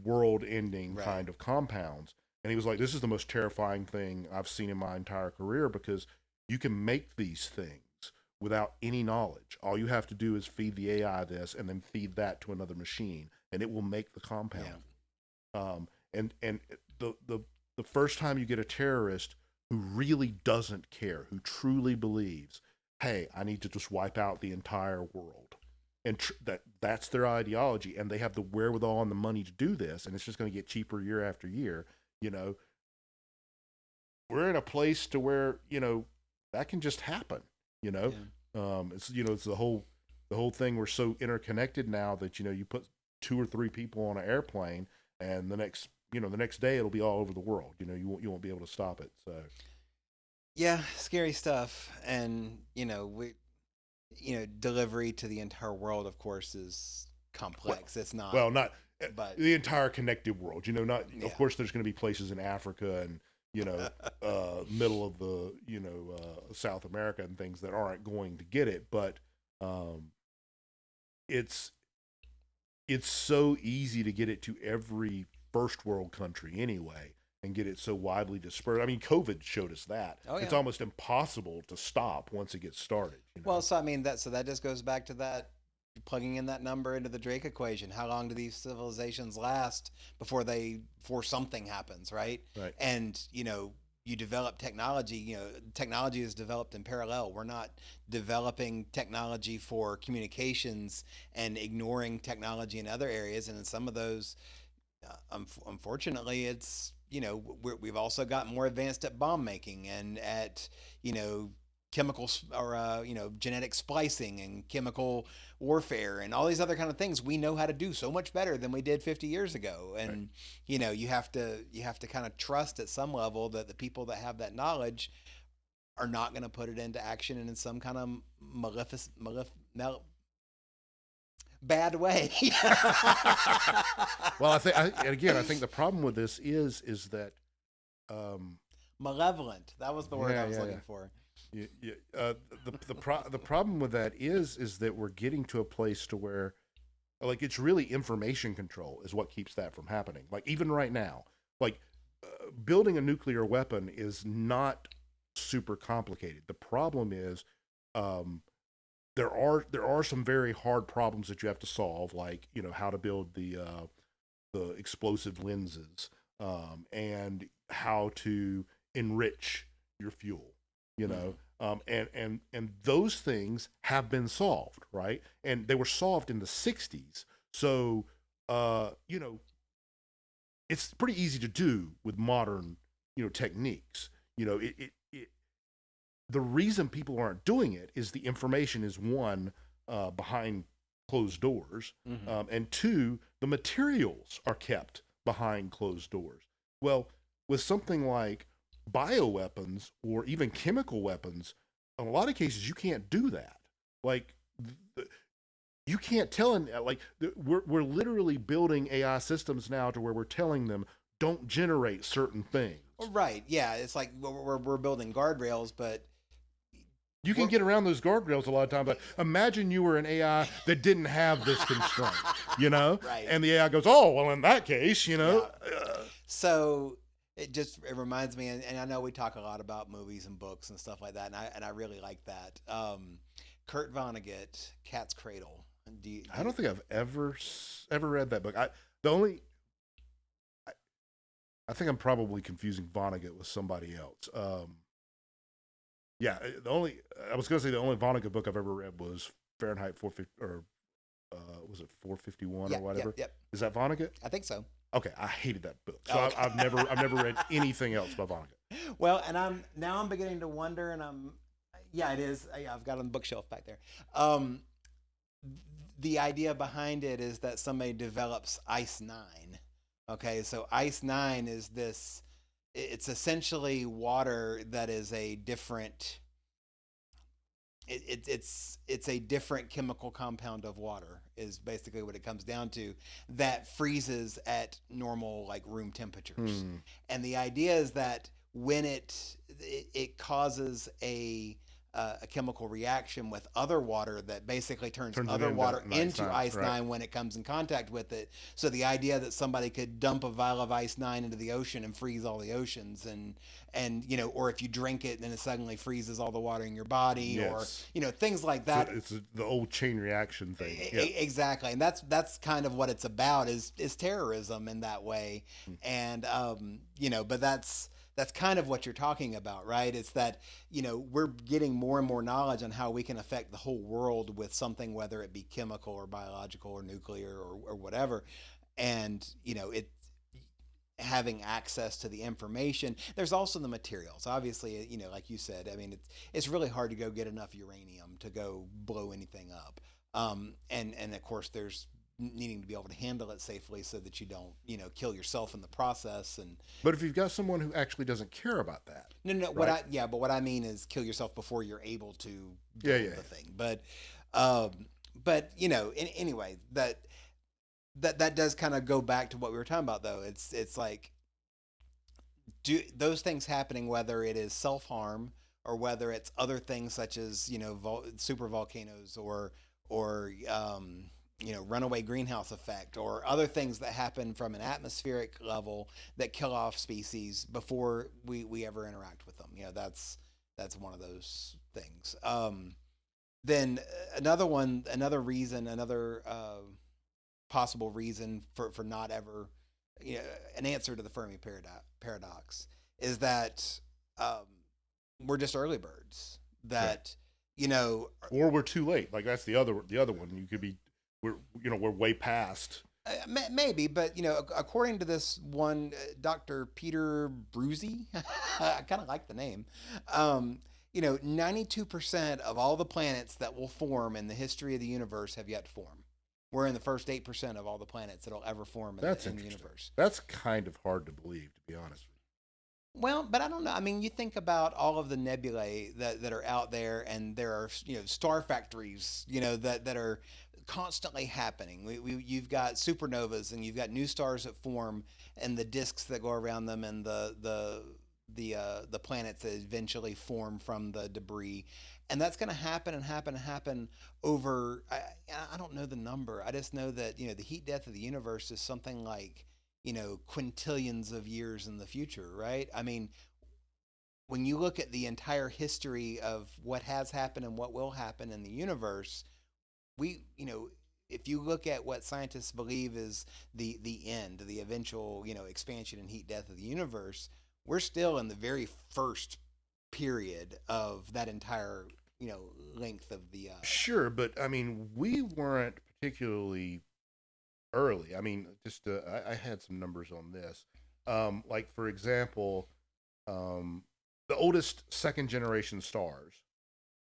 world-ending Right. kind of compounds. And he was like, "This is the most terrifying thing I've seen in my entire career because you can make these things without any knowledge. All you have to do is feed the AI this, and then feed that to another machine, and it will make the compound." And the first time you get a terrorist who really doesn't care, who truly believes, hey, I need to just wipe out the entire world, and that's their ideology, and they have the wherewithal and the money to do this, and it's just going to get cheaper year after year. We're in a place to where that can just happen. It's the whole thing. We're so interconnected now that you put 2 or 3 people on an airplane, and the next day it'll be all over the world. You won't be able to stop it. So Yeah, scary stuff. And, delivery to the entire world, of course, is complex. It's not. well, not But the entire connected world. Not Yeah. Of course there's going to be places in Africa and middle of the South America and things that aren't going to get it, but it's so easy to get it to every first world country anyway, and get it so widely dispersed. I mean, COVID showed us that. Oh, It's yeah. almost impossible to stop once it gets started. Well, so I mean that just goes back to that plugging in that number into the Drake equation. How long do these civilizations last before something happens, right? Right. And you develop technology. Technology is developed in parallel. We're not developing technology for communications and ignoring technology in other areas. And in some of those, unfortunately, it's we've also got more advanced at bomb making and at chemicals or genetic splicing and chemical warfare and all these other kind of things we know how to do so much better than we did 50 years ago. And Right. you have to kind of trust at some level that the people that have that knowledge are not going to put it into action in some kind of bad way. Well, I think the problem with this is that Malevolent. That was the word I was looking yeah. for. The problem with that is that we're getting to a place to where, like, it's really information control is what keeps that from happening. Like, even right now, like, building a nuclear weapon is not super complicated. The problem is, there are some very hard problems that you have to solve, like how to build the explosive lenses, and how to enrich your fuel. And those things have been solved, right? And they were solved in the '60s, so it's pretty easy to do with modern techniques. The reason people aren't doing it is the information is, one, behind closed doors, and two, the materials are kept behind closed doors. Well, with something like bioweapons or even chemical weapons, in a lot of cases you can't do that. Like, you can't tell we're literally building AI systems now to where we're telling them don't generate certain things. Right. Yeah. It's like we're building guardrails, but you can get around those guardrails a lot of times, but imagine you were an AI that didn't have this constraint, Right. And the AI goes, oh, well, in that case, So it reminds me, and I know we talk a lot about movies and books and stuff like that, and I really like that. Kurt Vonnegut, Cat's Cradle. I don't think I've ever read that book. I think I'm probably confusing Vonnegut with somebody else. Yeah, I was going to say the only Vonnegut book I've ever read was Fahrenheit 450, or was it 451 Yeah, or whatever? Yep. Is that Vonnegut? I think so. Okay, I hated that book, so Oh, okay. I've never read anything else by Vonnegut. Well, and I'm beginning to wonder, and yeah, it is. Yeah, I've got it on the bookshelf back there. The idea behind it is that somebody develops Ice 9. Okay, so Ice 9 is this. It's essentially water that is a different. It's a different chemical compound of water is basically what it comes down to, that freezes at normal like room temperatures. And the idea is that when it causes a chemical reaction with other water that basically turns other water into Ice 9 when it comes in contact with it. So the idea that somebody could dump a vial of Ice 9 into the ocean and freeze all the oceans, and you know, or if you drink it, then it suddenly freezes all the water in your body, Yes. or you know, things like that. So it's the old chain reaction thing. Yeah. Exactly, and that's kind of what it's about, is terrorism in that way. And you know, but that's kind of what you're talking about, right? It's that, you know, we're getting more and more knowledge on how we can affect the whole world with something, whether it be chemical or biological or nuclear or whatever. And, you know, it having access to the information. There's also the materials. Obviously, you know, like you said, I mean, it's really hard to go get enough uranium to go blow anything up. And of course, there's needing to be able to handle it safely so that you don't, you know, kill yourself in the process. And But if you've got someone who actually doesn't care about that, no, right? but what I mean is kill yourself before you're able to Yeah, build the thing. But you know, anyway, that does kind of go back to what we were talking about, though. It's like, do those things happening, whether it is self-harm or whether it's other things such as, you know, super volcanoes or you know, runaway greenhouse effect, or other things that happen from an atmospheric level that kill off species before we ever interact with them. You know, that's one of those things. Then another possible reason for not ever, you know, an answer to the Fermi paradox is that we're just early birds. That, you know, or we're too late. Like that's the other one. You could be, we're way past. Maybe, but you know, according to this one, Dr. Peter Bruzy, I kind of like the name. You know, 92% of all the planets that will form in the history of the universe have yet to form. We're in the first 8% of all the planets that'll ever form in the universe. That's kind of hard to believe, to be honest with you. Well, but I don't know. I mean, you think about all of the nebulae that are out there, and there are, you know, star factories, you know, that are constantly happening. You've got supernovas, and you've got new stars that form, and the disks that go around them, and the planets that eventually form from the debris. And that's going to happen over, I don't know the number. I just know that, you know, the heat death of the universe is something like, you know, quintillions of years in the future, right? I mean, when you look at the entire history of what has happened and what will happen in the universe, you know, if you look at what scientists believe is the end, the eventual, you know, expansion and heat death of the universe, we're still in the very first period of that entire, you know, length of the Sure, but I mean, we weren't particularly early. I mean, just I had some numbers on this. Like for example, the oldest second generation stars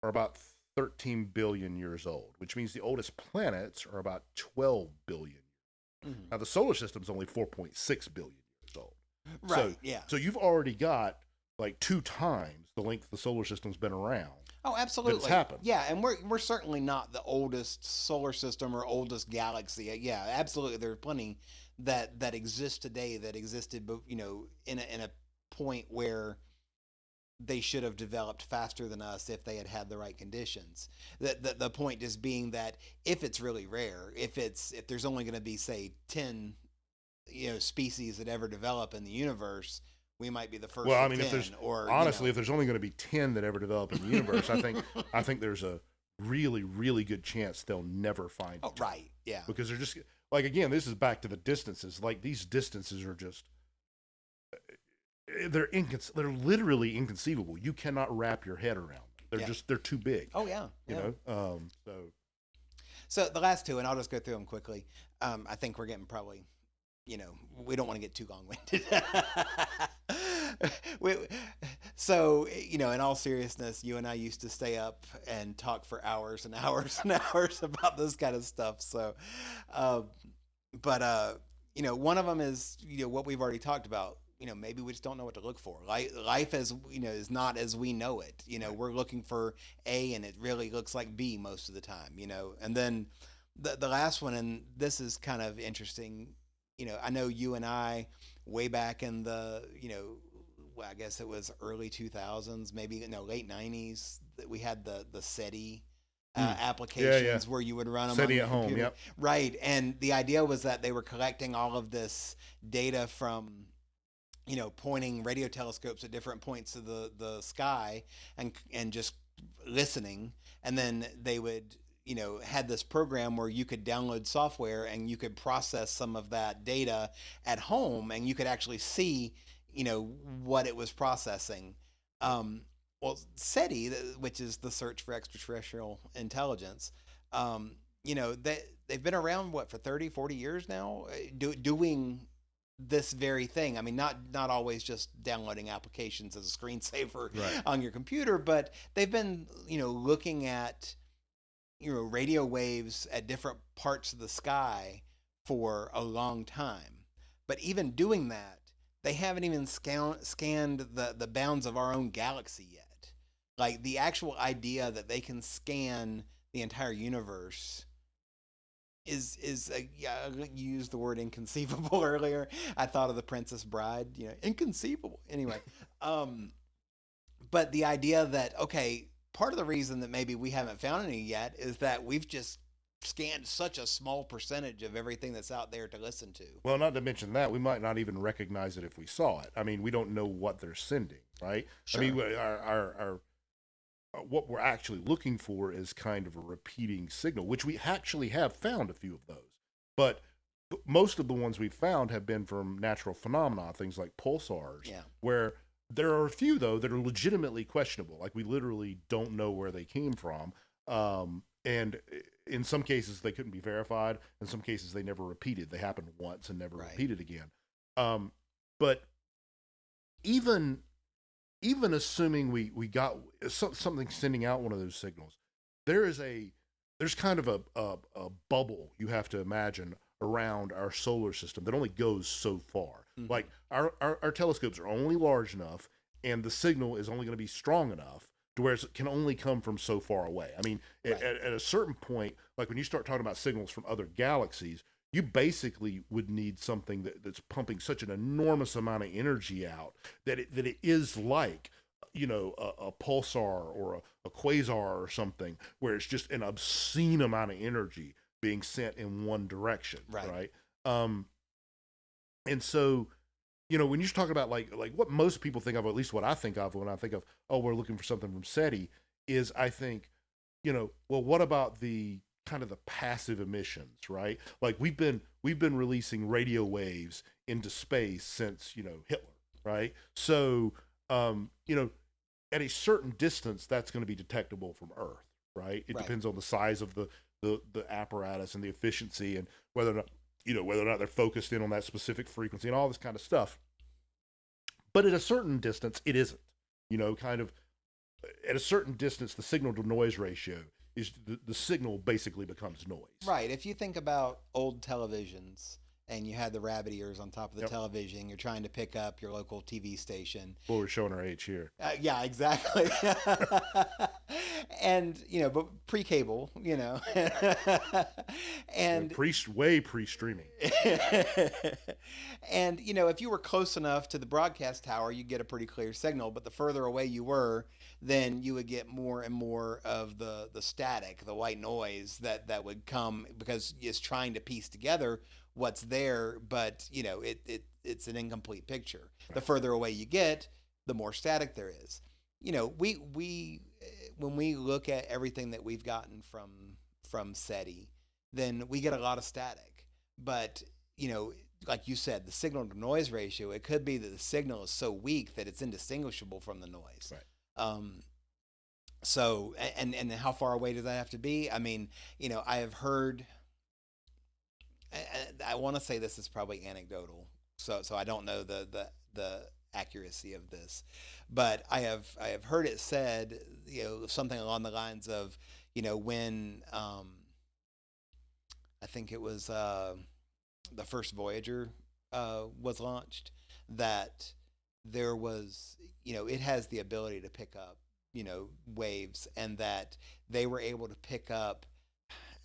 are about 13 billion years old, which means the oldest planets are about 12 billion. Mm-hmm. Now the solar system is only 4.6 billion years old. Right. So, yeah. So you've already got like 2 times the length the solar system's been around. Oh, absolutely. It's happened. Yeah, and we're certainly not the oldest solar system or oldest galaxy. Yeah, absolutely. There are plenty that exist today that existed, but you know, in a point where they should have developed faster than us if they had the right conditions. The point just being that if it's really rare, if there's only going to be, say, 10, you know, species that ever develop in the universe, we might be the first. Well, I mean, 10, if there's or honestly, you know, if there's only going to be 10 that ever develop in the universe, I think there's a really, really good chance they'll never find it. Oh, right. Yeah. Because they're just like, again, this is back to the distances. Like these distances are just they're literally inconceivable. You cannot wrap your head around them. They're too big. Oh yeah. You know. So the last two, and I'll just go through them quickly. I think we're getting probably, we don't want to get too long-winded. So, in all seriousness, you and I used to stay up and talk for hours and hours and hours about this kind of stuff. So, one of them is, what we've already talked about. Maybe we just don't know what to look for. Life as, is not as we know it. We're looking for A and it really looks like B most of the time, And then the last one, and this is kind of interesting, I know you and I way back in the, I guess it was early 2000s, maybe, late 90s, that we had the SETI applications where you would run them SETI on your at home, computer. yep. Right. And the idea was that they were collecting all of this data from, pointing radio telescopes at different points of the sky and just listening. And then they would, had this program where you could download software and you could process some of that data at home and you could actually see, what it was processing. Well, SETI, which is the search for extraterrestrial intelligence, they've been around, for 30, 40 years now, doing this very thing. I mean, not always just downloading applications as a screensaver on your computer, but they've been, looking at, radio waves at different parts of the sky for a long time. But even doing that, they haven't even scanned the bounds of our own galaxy yet. Like, the actual idea that they can scan the entire universe is you used the word inconceivable earlier. I thought of The Princess Bride, inconceivable. Anyway, but the idea that, okay, part of the reason that maybe we haven't found any yet is that we've just scanned such a small percentage of everything that's out there to listen to. Well, not to mention that, we might not even recognize it if we saw it. I mean, we don't know what they're sending, right? Sure. I mean, our what we're actually looking for is kind of a repeating signal, which we actually have found a few of those. But most of the ones we've found have been from natural phenomena, things like pulsars, where there are a few, though, that are legitimately questionable. Like, we literally don't know where they came from. And in some cases, they couldn't be verified. In some cases, they never repeated. They happened once and never repeated again. But even assuming we got something sending out one of those signals, there's kind of a bubble you have to imagine around our solar system that only goes so far. Mm-hmm. Like, our telescopes are only large enough, and the signal is only going to be strong enough to where it can only come from so far away. I mean, at a certain point, like when you start talking about signals from other galaxies, you basically would need something that's pumping such an enormous amount of energy out that it is like, a pulsar or a quasar or something, where it's just an obscene amount of energy being sent in one direction, right? And so, when you talk about like what most people think of, or at least what I think of when I think of, oh, we're looking for something from SETI, is I think, well, what about the kind of the passive emissions, right? Like, we've been releasing radio waves into space since, Hitler, right? So, at a certain distance, that's going to be detectable from Earth, right? It depends on the size of the apparatus and the efficiency, and whether or not they're focused in on that specific frequency and all this kind of stuff. But at a certain distance, it isn't. Kind of at a certain distance, the signal to noise ratio is the signal basically becomes noise. Right. If you think about old televisions and you had the rabbit ears on top of the television, you're trying to pick up your local TV station. Well, we're showing our age here. Yeah, exactly. And, but pre-cable, and way pre-streaming. And, if you were close enough to the broadcast tower, you'd get a pretty clear signal. But the further away you were, then you would get more and more of the static, the white noise that would come, because it's trying to piece together what's there, but it's an incomplete picture. Right. The further away you get, the more static there is. We when we look at everything that we've gotten from SETI, then we get a lot of static. But like you said, the signal to noise ratio, it could be that the signal is so weak that it's indistinguishable from the noise. Right. So, and how far away does that have to be? I mean, I have heard. I want to say this is probably anecdotal, so I don't know the accuracy of this, but I have heard it said, something along the lines of, when I think it was the first Voyager was launched, that there was, it has the ability to pick up, waves, and that they were able to pick up,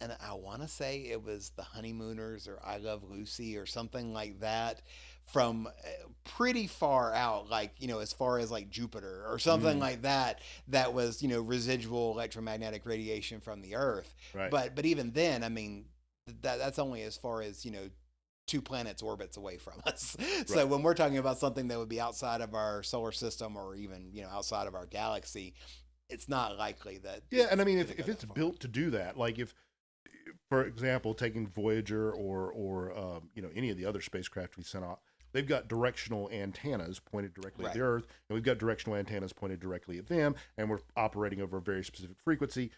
and I want to say it was the Honeymooners or I Love Lucy or something like that, from pretty far out, like, as far as like Jupiter or something like that, that was, residual electromagnetic radiation from the Earth. Right. But even then, I mean, that's only as far as, two planets orbits away from us. So Right. when we're talking about something that would be outside of our solar system or even, outside of our galaxy, it's not likely that. Yeah, and I mean, it's if gonna go it's that far. built to do that, like if, for example, taking Voyager or any of the other spacecraft we sent out, they've got directional antennas pointed directly at the Right. Earth, and we've got directional antennas pointed directly at them, and we're operating over a very specific frequency.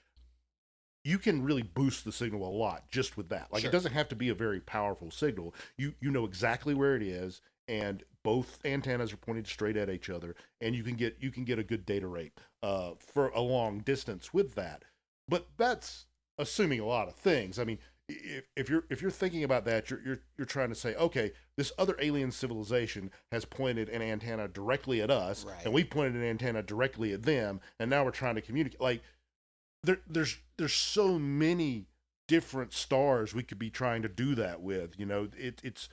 You can really boost the signal a lot just with that. Like, Sure. it doesn't have to be a very powerful signal. You know exactly where it is, and both antennas are pointed straight at each other, and you can get a good data rate for a long distance with that. But that's assuming a lot of things. I mean, if you're thinking about that, you're trying to say, okay, this other alien civilization has pointed an antenna directly at us, Right. and we pointed an antenna directly at them, and now we're trying to communicate. Like, there's so many different stars we could be trying to do that with. It's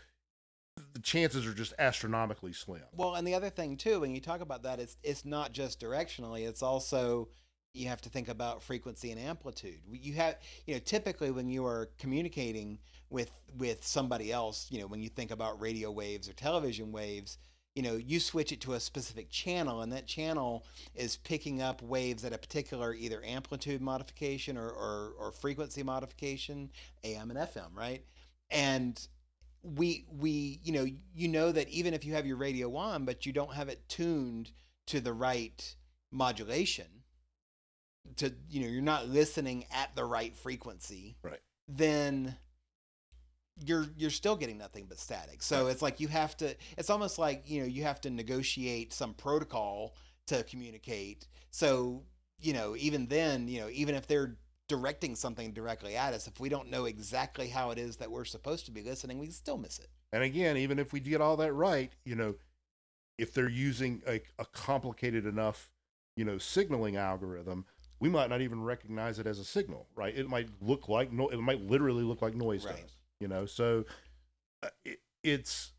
the chances are just astronomically slim. Well, and the other thing too, when you talk about that, it's not just directionally; it's also, you have to think about frequency and amplitude. You have, typically when you are communicating with somebody else, when you think about radio waves or television waves, you switch it to a specific channel, and that channel is picking up waves at a particular either amplitude modification or frequency modification, AM and FM, right? And we that even if you have your radio on, but you don't have it tuned to the right modulation, to you're not listening at the right frequency, Right. then you're still getting nothing but static. So it's like it's almost like, you have to negotiate some protocol to communicate. So, even then, even if they're directing something directly at us, if we don't know exactly how it is that we're supposed to be listening, we still miss it. And again, even if we get all that right, if they're using a complicated enough, signaling algorithm, we might not even recognize it as a signal, right? It might look like it might literally look like noise to Right. us, So it's.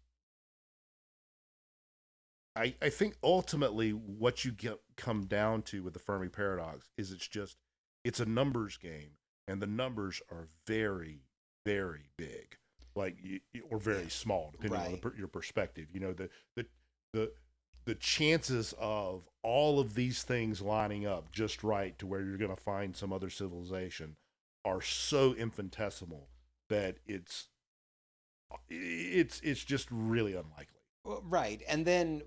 I think ultimately what you come down to with the Fermi Paradox is it's a numbers game, and the numbers are very, very big, like or very small, depending on Right. your perspective. The the chances of all of these things lining up just right to where you're going to find some other civilization are so infinitesimal that it's just really unlikely. Well, right. And then,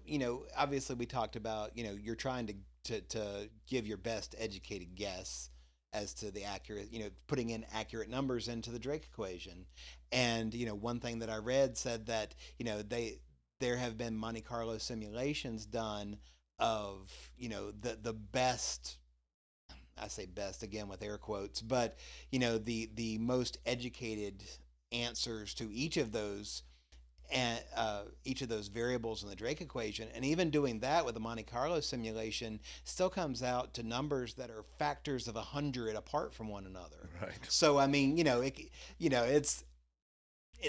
obviously we talked about, you're trying to give your best educated guess as to the accurate, putting in accurate numbers into the Drake equation. And, one thing that I read said that, there have been Monte Carlo simulations done of, the best, I say best again with air quotes, but, the most educated answers to each of those, and each of those variables in the Drake equation. And even doing that with the Monte Carlo simulation still comes out to numbers that are factors of 100 apart from one another. Right. So I mean, it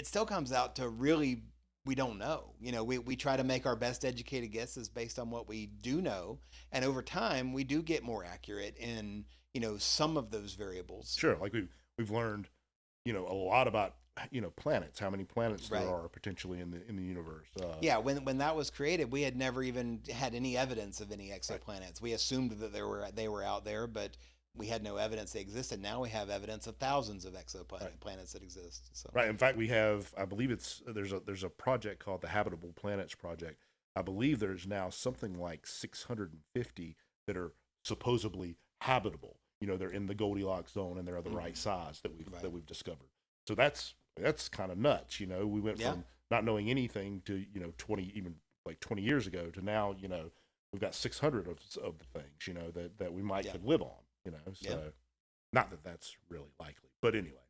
still comes out to really, we don't know. We try to make our best educated guesses based on what we do know, and over time we do get more accurate in some of those variables. Sure, like we've learned, a lot about planets, how many planets Right. there are potentially in the universe. Yeah, when that was created, we had never even had any evidence of any exoplanets. We assumed that they were out there, but we had no evidence they existed. Now we have evidence of thousands of planets that exist. So. Right. In fact, we have, I believe there's a project called the Habitable Planets Project. I believe there's now something like 650 that are supposedly habitable. You know, they're in the Goldilocks zone and they're the right size that we've discovered. So that's kind of nuts. You know, we went from not knowing anything to, you know, 20 years ago to now, you know, we've got 600 of the things, you know, that we might could live on, you know. So not that that's really likely, but anyway.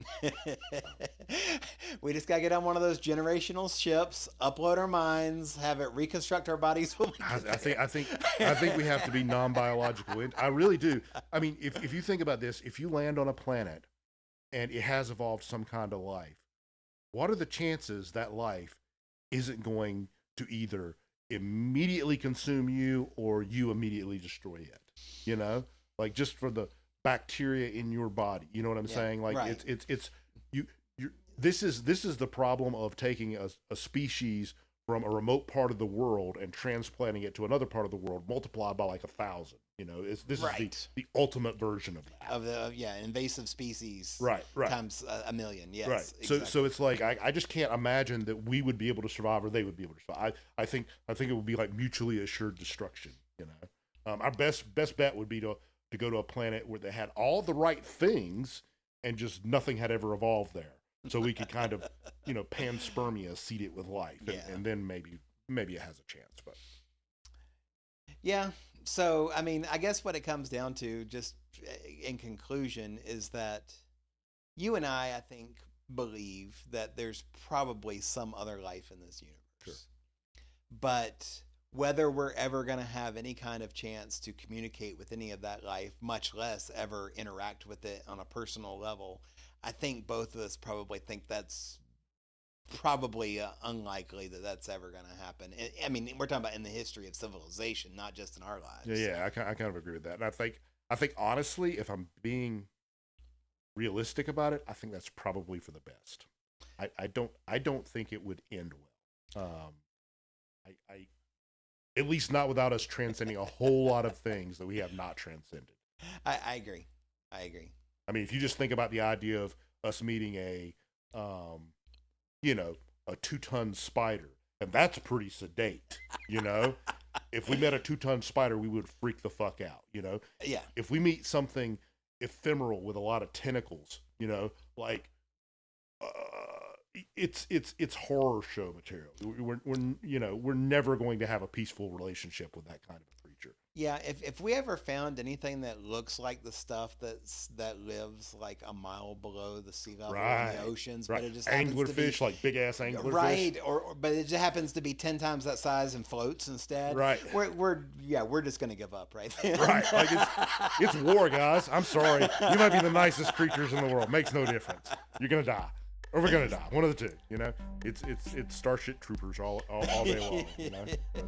We just got to get on one of those generational ships, upload our minds, have it reconstruct our bodies. I think we have to be non-biological. I really do. I mean, if you think about this, if you land on a planet and it has evolved some kind of life, what are the chances that life isn't going to either immediately consume you or you immediately destroy it? You know, like just for the bacteria in your body. You know what I'm saying? Like it's this is the problem of taking a species from a remote part of the world and transplanting it to another part of the world, multiplied by like 1,000. You know, this is the ultimate version of that. Of the invasive species. Right. Times a million. Yes. Right. Exactly. So it's like I just can't imagine that we would be able to survive or they would be able to survive. I think it would be like mutually assured destruction. You know, our best bet would be to go to a planet where they had all the right things and just nothing had ever evolved there. So we could kind of, you know, panspermia, seed it with life, and then maybe it has a chance. But yeah. So, I mean, I guess what it comes down to, just in conclusion, is that you and I think, believe that there's probably some other life in this universe. Sure. But whether we're ever going to have any kind of chance to communicate with any of that life, much less ever interact with it on a personal level, I think both of us probably think that's probably unlikely that that's ever going to happen. I mean, we're talking about in the history of civilization, not just in our lives. Yeah, I kind of agree with that. And I think honestly, if I'm being realistic about it, I think that's probably for the best. I don't think it would end well. I at least not without us transcending a whole lot of things that we have not transcended. I agree. I mean, if you just think about the idea of us meeting a 2-ton spider, and that's pretty sedate, you know? If we met a 2-ton spider, we would freak the fuck out, you know? Yeah. If we meet something ephemeral with a lot of tentacles, you know, like, it's horror show material. We're never going to have a peaceful relationship with that kind of a creature. Yeah, if we ever found anything that looks like the stuff that lives like a mile below the sea level in the oceans, but it just anglerfish, like big ass anglerfish, right? But it just happens to be 10 times that size and floats instead. Right. We're just gonna give up right there. Right. Like it's war, guys. I'm sorry. You might be the nicest creatures in the world. Makes no difference. You're gonna die. Or we're gonna die. One of the two. You know, it's Starship Troopers all day long. You know. But,